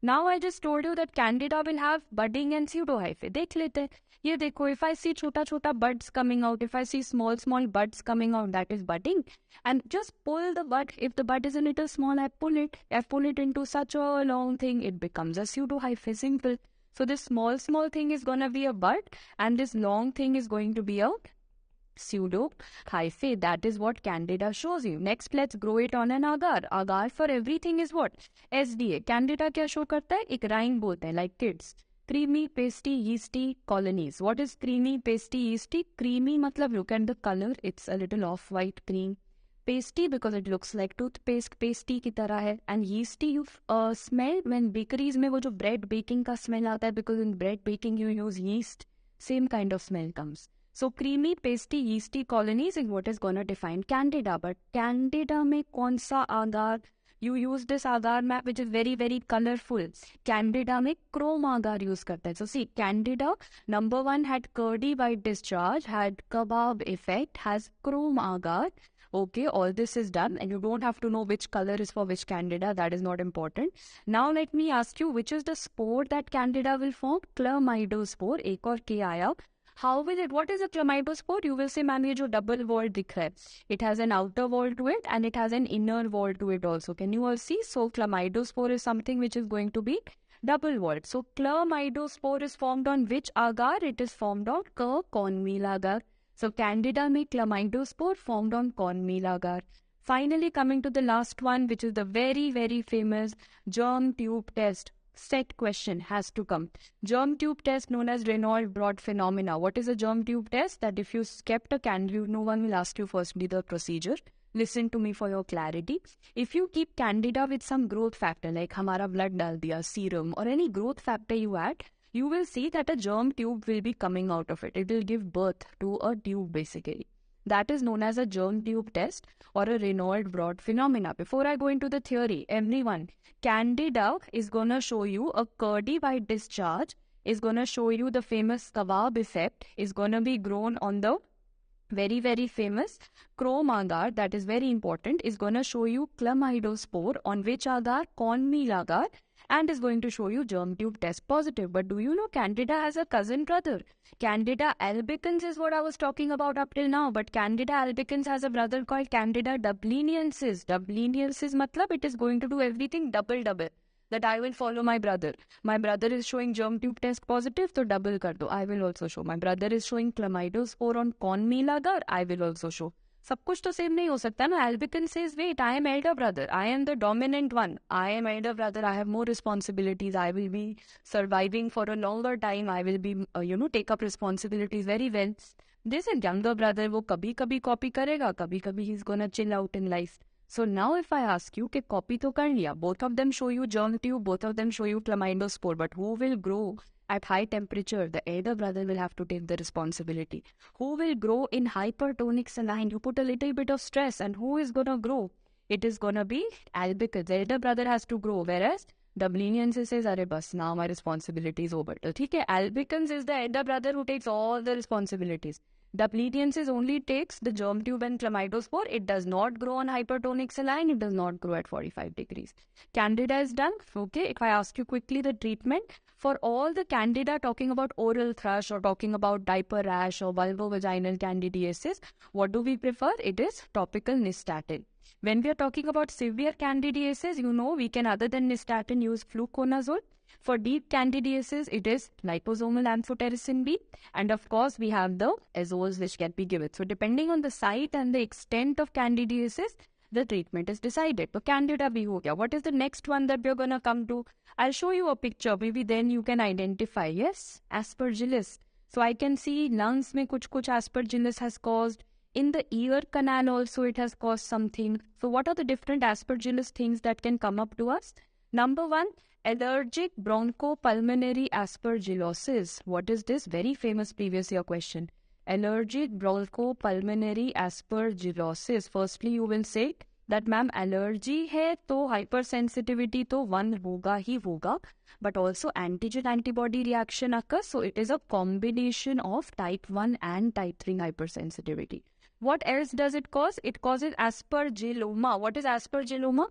[SPEAKER 1] Now I just told you that Candida will have budding and pseudohyphae. Dekh lete hain. Ye dekho, if I see chota buds coming out, if I see small buds coming out, that is budding. And just pull the bud. If the bud is a little small, I pull it into such a long thing, it becomes a pseudohyphae. Simple. So this small thing is going to be a bud, and this long thing is going to be a pseudohyphae. That is what Candida shows you. Next, let's grow it on an agar. Agar for everything is what? SDA. Candida क्या show करता है? एक rhyme बोलते हैं, like kids. Creamy, pasty, yeasty colonies. What is creamy, pasty, yeasty? Creamy matlab, look at the color. It's a little off-white cream. Pasty because it looks like toothpaste. Pasty की तरह है. And yeasty, you smell when bakeries में वो जो bread baking का smell आता है, because in bread baking you use yeast. Same kind of smell comes. So creamy, pasty, yeasty colonies is what is going to define Candida. But Candida में कौन सा agar? You use this agar map which is very colorful. Candida में chrome agar use करता है. So see, Candida number 1 had curdy white discharge, had kebab effect, has chrome agar. Okay, all this is done, and you don't have to know which color is for which Candida. That is not important. Now let me ask you, which is the spore that Candida will form? Chlamydospore. एक और K आया. How will it? What is a chlamydospore? You will say, ma'am, ये जो double wall दिख रहा है, it has an outer wall to it and it has an inner wall to it also. Can you all see? So chlamydospore is something which is going to be double walled. So chlamydospore is formed on which agar? It is formed on cornmeal agar. So Candida में chlamydospore formed on cornmeal agar. Finally, coming to the last one, which is the very famous germ tube test. Set question has to come. Germ tube test known as Reynolds-Broad phenomena. What is a germ tube test? That if you kept a candida, no one will ask you firstly the procedure. Listen to me for your clarity. If you keep Candida with some growth factor, like hamara blood dal diya, serum, or any growth factor you add, you will see that a germ tube will be coming out of it. It will give birth to a tube basically. That is known as a germ tube test or a Reynolds-Broad phenomena. Before I go into the theory, everyone, Candida is going to show you a curdy white discharge, is going to show you the famous kebab effect, is going to be grown on the very, very famous chrome agar, that is very important, is going to show you chlamydospore, on which agar? Corn meal agar, and is going to show you germ tube test positive. But do you know Candida has a cousin brother? Candida albicans is what I was talking about up till now, but Candida albicans has a brother called Candida dubliniensis. Dubliniensis matlab it is going to do everything double. That I will follow my brother. My brother is showing germ tube test positive, so double kar do. I will also show. My brother is showing chlamydospore on corn meal agar. I will also show. सब कुछ तो same नहीं हो सकता ना. Albican says, wait, I am elder brother. I am the dominant one. I am elder brother. I have more responsibilities. I will be surviving for a longer time. I will be, take up responsibilities very well. This is younger brother. वो कभी copy करेगा, कभी he's gonna chill out in life. So now if I ask you, कि copy तो कर लिया, both of them show you germ tube, both of them show you chlamydospore, but who will grow at high temperature? The elder brother will have to take the responsibility. Who will grow in hypertonic saline? You put a little bit of stress, and who is gonna grow? It is gonna be albicans. The elder brother has to grow, whereas dubliniensis says, "Arey bas, now my responsibility is over." Okay, albicans is the elder brother who takes all the responsibilities. Dubliniensis only takes the germ tube and chlamydospore. It does not grow on hypertonic saline. It does not grow at 45 degrees. Candida is done. Okay, if I ask you quickly the treatment for all the Candida, talking about oral thrush or talking about diaper rash or vulvovaginal candidiasis, what do we prefer? It is topical nystatin. When we are talking about severe candidiasis, we can, other than nystatin, use fluconazole. For deep candidiasis, it is liposomal amphotericin B. And of course, we have the azoles which can be given. So depending on the site and the extent of candidiasis, the treatment is decided. So Candida bhi ho gaya. What is the next one that we're going to come to? I'll show you a picture. Maybe then you can identify. Yes, aspergillus. So I can see lungs mein kuch aspergillus has caused. In the ear canal also it has caused something. So what are the different aspergillus things that can come up to us? Number one, allergic bronchopulmonary aspergillosis. What is this? Very famous previous year question. Allergic bronchopulmonary aspergillosis. Firstly, you will say that ma'am, allergy hai to hypersensitivity to one hoga hi hoga, but also antigen antibody reaction occurs. So it is a combination of type 1 and type 3 hypersensitivity. What else does it cause? It causes aspergilloma. What is aspergilloma?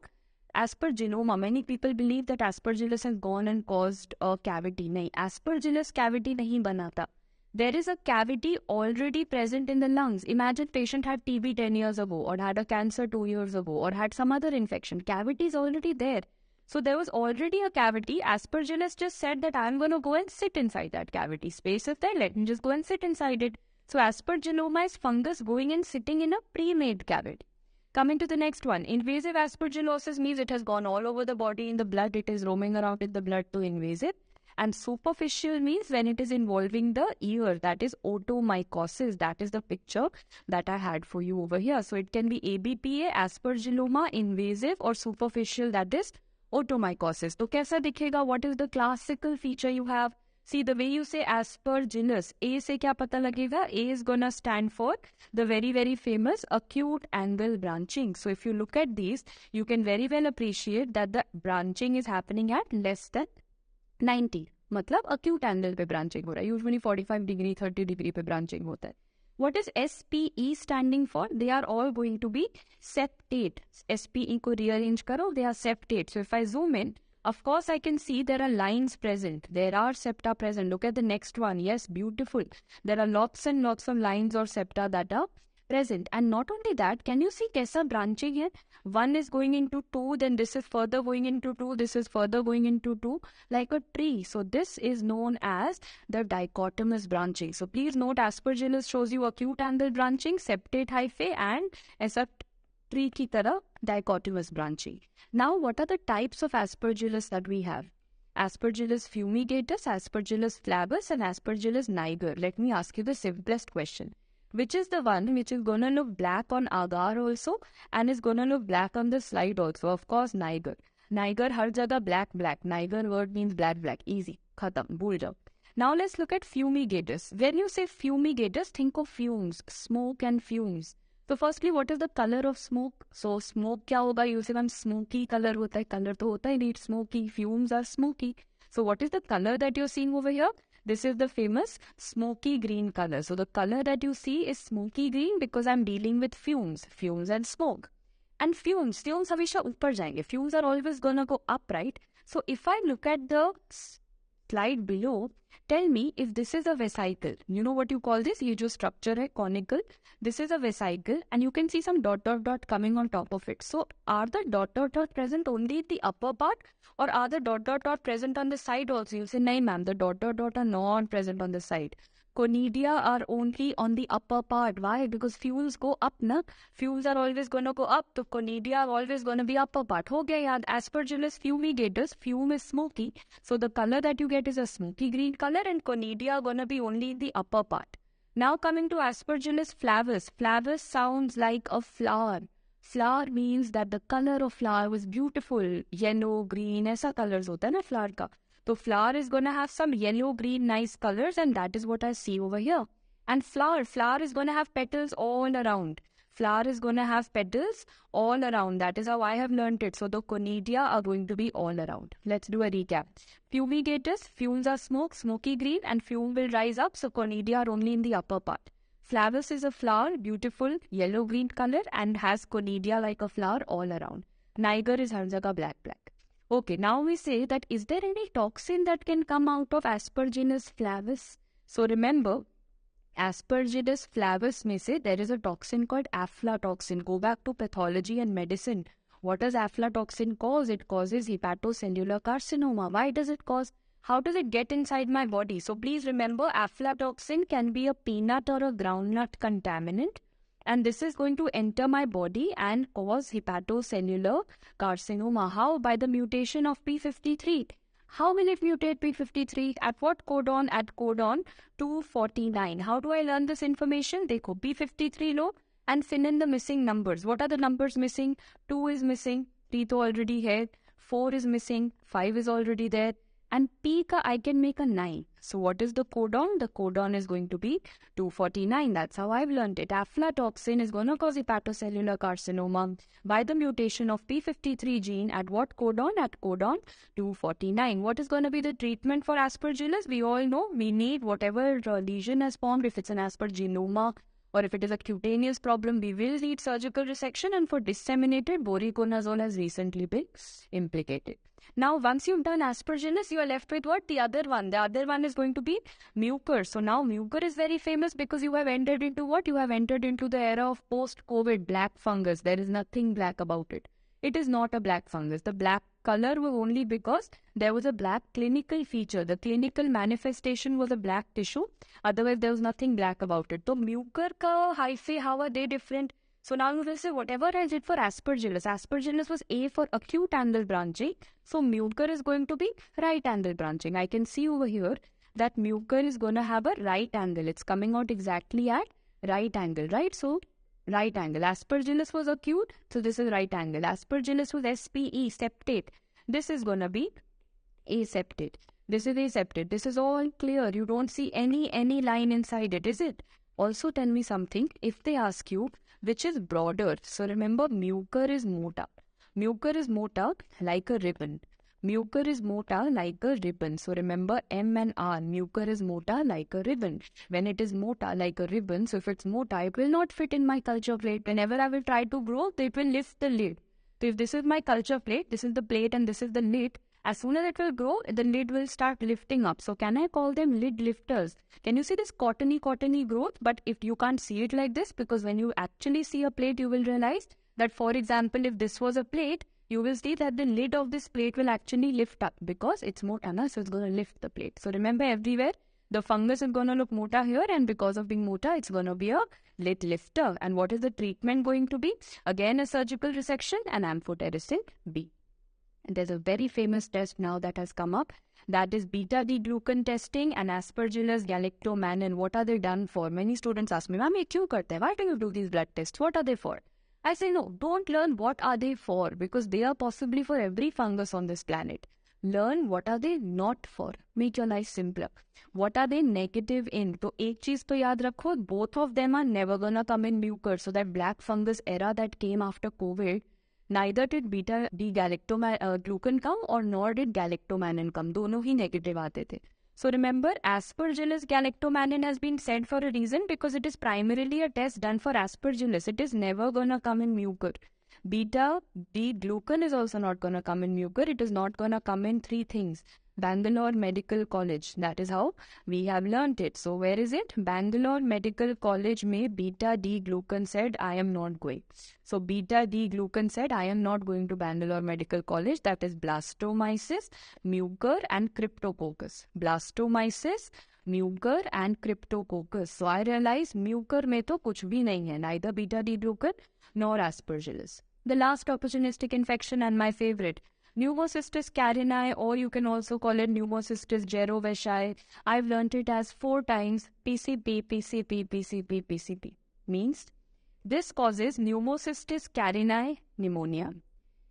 [SPEAKER 1] Aspergilloma. Many people believe that aspergillus has gone and caused a cavity. Nahi, aspergillus cavity nahi banata. There is a cavity already present in the lungs. Imagine patient had TB 10 years ago, or had a cancer 2 years ago, or had some other infection. Cavity is already there. So there was already a cavity. Aspergillus just said that I'm going to go and sit inside that cavity. Space is there. Let me just go and sit inside it. So aspergilloma is fungus going and sitting in a pre-made cavity. Coming to the next one, invasive aspergillosis means it has gone all over the body in the blood. It is roaming around in the blood to invasive. And superficial means when it is involving the ear, that is otomycosis. That is the picture that I had for you over here. So it can be ABPA, aspergilloma, invasive, or superficial, that is otomycosis. So kaisa dikhega? What is the classical feature you have? See, the way you say aspergillus, A se kya pata lagega? A is gonna stand for the very, very famous acute angle branching. So if you look at these, you can very well appreciate that the branching is happening at less than 90. मतलब acute angle पे branching हो रहा है. Usually 45 degree, 30 degree पे branching होता है. What is SPE standing for? They are all going to be septate. SPE को rearrange करो, they are septate. So if I zoom in, of course, I can see there are lines present. There are septa present. Look at the next one. Yes, beautiful. There are lots and lots of lines or septa that are present. And not only that, can you see kaisa branching here? One is going into two, then this is further going into two, this is further going into two, like a tree. So this is known as the dichotomous branching. So please note, aspergillus shows you acute angle branching, septate hyphae, and aisa tree ki tarah dichotomous branching. Now, what are the types of aspergillus that we have? Aspergillus fumigatus, Aspergillus flavus, and Aspergillus niger. Let me ask you the simplest question. Which is the one which is going to look black on agar also and is going to look black on the slide also? Of course, niger. Niger har jagah black. Niger word means black. Easy. Khatam. Bhul jao. Now let's look at fumigatus. When you say fumigatus, think of fumes, smoke and fumes. So firstly, what is the color of smoke? So smoke क्या होगा? You say ma'am smoky color होता है. Color तो होता है नहीं. Smoky. Fumes are smoky. So what is the color that you're seeing over here? This is the famous smoky green color. So the color that you see is smoky green because I'm dealing with fumes and smoke. And fumes हमेशा ऊपर जाएंगे. Fumes are always gonna go up, right? So if I look at the slide below, tell me if this is a vesicle. You know what you call this? ये जो structure है conical. This is a vesicle and you can see some dot coming on top of it. So are the dot present only in the upper part or are the dot present on the side also? You'll say, nahi ma'am, the dot are not present on the side. Conidia are only on the upper part. Why? Because fuels go up, na? Fuels are always going to go up. So conidia are always going to be upper part. Ho gaya yaad. Aspergillus fumigatus, fume is smoky. So the color that you get is a smoky green color and conidia are going to be only in the upper part. Now coming to Aspergillus flavus. Flavus sounds like a flower. Flower means that the color of flower was beautiful. Yellow, green, ऐसा colors होता है ना flower का. So flower is going to have some yellow, green, nice colors and that is what I see over here. And flower is going to have petals all around. Flower is going to have petals all around. That is how I have learnt it. So the conidia are going to be all around. Let's do a recap. Fumigatus, fumes are smoke, smoky green and fume will rise up. So conidia are only in the upper part. Flavus is a flower, beautiful yellow-green color and has conidia like a flower all around. Niger is har jagah black. Okay, now we say that is there any toxin that can come out of Aspergillus flavus? So remember, Aspergillus flavus में से there is a toxin called aflatoxin. Go back to pathology and medicine. What does aflatoxin cause? It causes hepatocellular carcinoma. Why does it cause? How does it get inside my body? So please remember, aflatoxin can be a peanut or a groundnut contaminant. And this is going to enter my body and cause hepatocellular carcinoma. How? By the mutation of P53. How will it mutate P53? At what codon? At codon 249. How do I learn this information? Dekho, P53 low and fill in the missing numbers. What are the numbers missing? 2 is missing. 3 to already hai. 4 is missing. 5 is already there. And P ka I can make a 9. So what is the codon? The codon is going to be 249. That's how I've learned it. Aflatoxin is going to cause hepatocellular carcinoma by the mutation of P53 gene at what codon? At codon 249. What is going to be the treatment for Aspergillus? We all know we need whatever lesion has formed. If it's an aspergilloma or if it is a cutaneous problem, we will need surgical resection. And for disseminated, voriconazole has recently been implicated. Now, once you've done Aspergillus, you are left with what? The other one. The other one is going to be mucor. So now mucor is very famous because you have entered into what? You have entered into the era of post-COVID black fungus. There is nothing black about it. It is not a black fungus. The black color was only because there was a black clinical feature. The clinical manifestation was a black tissue. Otherwise, there was nothing black about it. So mucor ka hyphae, how are they different? So now you will say, whatever I did for Aspergillus, Aspergillus was A for acute angle branching. So mucor is going to be right angle branching. I can see over here that mucor is going to have a right angle. It's coming out exactly at right angle, right? So right angle. Aspergillus was acute, so this is right angle. Aspergillus was SPE, septate. This is going to be aseptate. This is aseptate. This is all clear. You don't see any line inside it, is it? Also tell me something. If they ask you, which is broader? So remember, mucor is mota. Mucor is mota like a ribbon. Mucor is mota like a ribbon. So remember M and R. Mucor is mota like a ribbon. When it is mota like a ribbon, so if it's mota, it will not fit in my culture plate. Whenever I will try to grow, it will lift the lid. So if this is my culture plate, this is the plate and this is the lid, as soon as it will grow, the lid will start lifting up. So can I call them lid lifters? Can you see this cottony growth? But if you can't see it like this, because when you actually see a plate, you will realize that, for example, if this was a plate, you will see that the lid of this plate will actually lift up because it's mota, so it's going to lift the plate. So remember, everywhere, the fungus is going to look mota here, and because of being mota, it's going to be a lid lifter. And what is the treatment going to be? Again, a surgical resection and amphotericin B. And there's a very famous test now that has come up. That is beta-D-glucan testing and Aspergillus galactomannan. What are they done for? Many students ask me, ma'am, ye kyun karte hai? Why do you do these blood tests? What are they for? I say, no, don't learn what are they for, because they are possibly for every fungus on this planet. Learn what are they not for. Make your life simpler. What are they negative in? So ek cheez to yaad rakho, both of them are never gonna come in mucor. So that black fungus era that came after COVID, neither did beta-D-glucan come or nor did galactomannan come. दोनों ही negative आते थे. So remember, Aspergillus galactomannan has been said for a reason because it is primarily a test done for Aspergillus. It is never gonna come in mucor. Beta D glucan is also not gonna come in mucor. It is not gonna come in three things. Bangalore Medical College. That is how we have learnt it. So where is it? Bangalore Medical College में beta D glucan said I am not going. So beta D glucan said I am not going to Bangalore Medical College. That is blastomyces, mucor and cryptococcus. Blastomyces, mucor and cryptococcus. So I realized mucor में तो कुछ भी नहीं है. Neither beta D glucan nor Aspergillus. The last opportunistic infection and my favorite, Pneumocystis carinii, or you can also call it Pneumocystis jirovecii. I've learnt it as 4 times PCP, PCP, PCP, PCP. Means this causes Pneumocystis carinii pneumonia.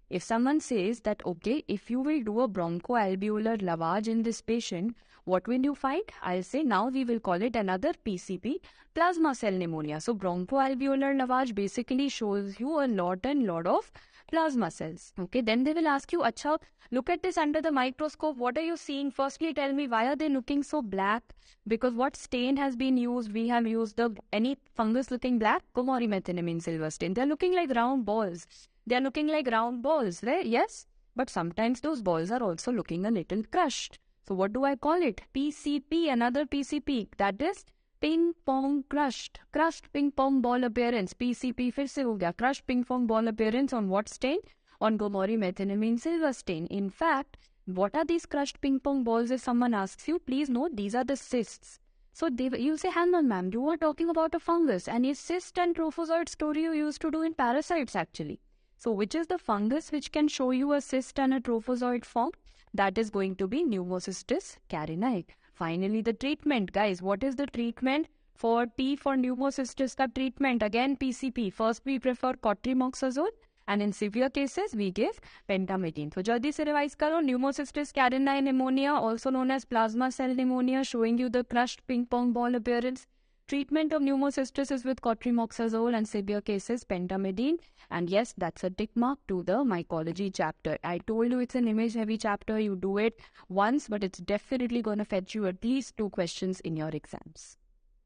[SPEAKER 1] If someone says that, okay, if you will do a bronchoalveolar lavage in this patient, what will you find? I'll say now we will call it another PCP, plasma cell pneumonia. So bronchoalveolar lavage basically shows you a lot of plasma cells. Okay, then they will ask you, acha, look at this under the microscope. What are you seeing? Firstly, tell me, why are they looking so black? Because what stain has been used? We have used any fungus looking black? Gomori methenamine silver stain. They're looking like round balls. They're looking like round balls, right? Yes. But sometimes those balls are also looking a little crushed. So what do I call it? PCP, another PCP. That is ping pong crushed. Crushed ping pong ball appearance. PCP फिर से हो गया. Crushed ping pong ball appearance on what stain? On Gomori methenamine silver stain. In fact, what are these crushed ping pong balls? If someone asks you, please note these are the cysts. So you'll say, hang on ma'am, you are talking about a fungus. And a cyst and trophozoite story you used to do in parasites actually. So which is the fungus which can show you a cyst and a trophozoite form? That is going to be Pneumocystis carinii. Finally, the treatment. Guys, what is the treatment? For P for Pneumocystis ka treatment, again PCP. First we prefer cotrimoxazole and in severe cases we give pentamidine. So jaldi se revise karo. Pneumocystis carinii pneumonia, also known as plasma cell pneumonia, showing you the crushed ping pong ball appearance. Treatment of pneumocystis is with cotrimoxazole and severe cases pentamidine. And yes, that's a tick mark to the mycology chapter. I told you it's an image heavy chapter. You do it once, but it's definitely going to fetch you at least 2 questions in your exams.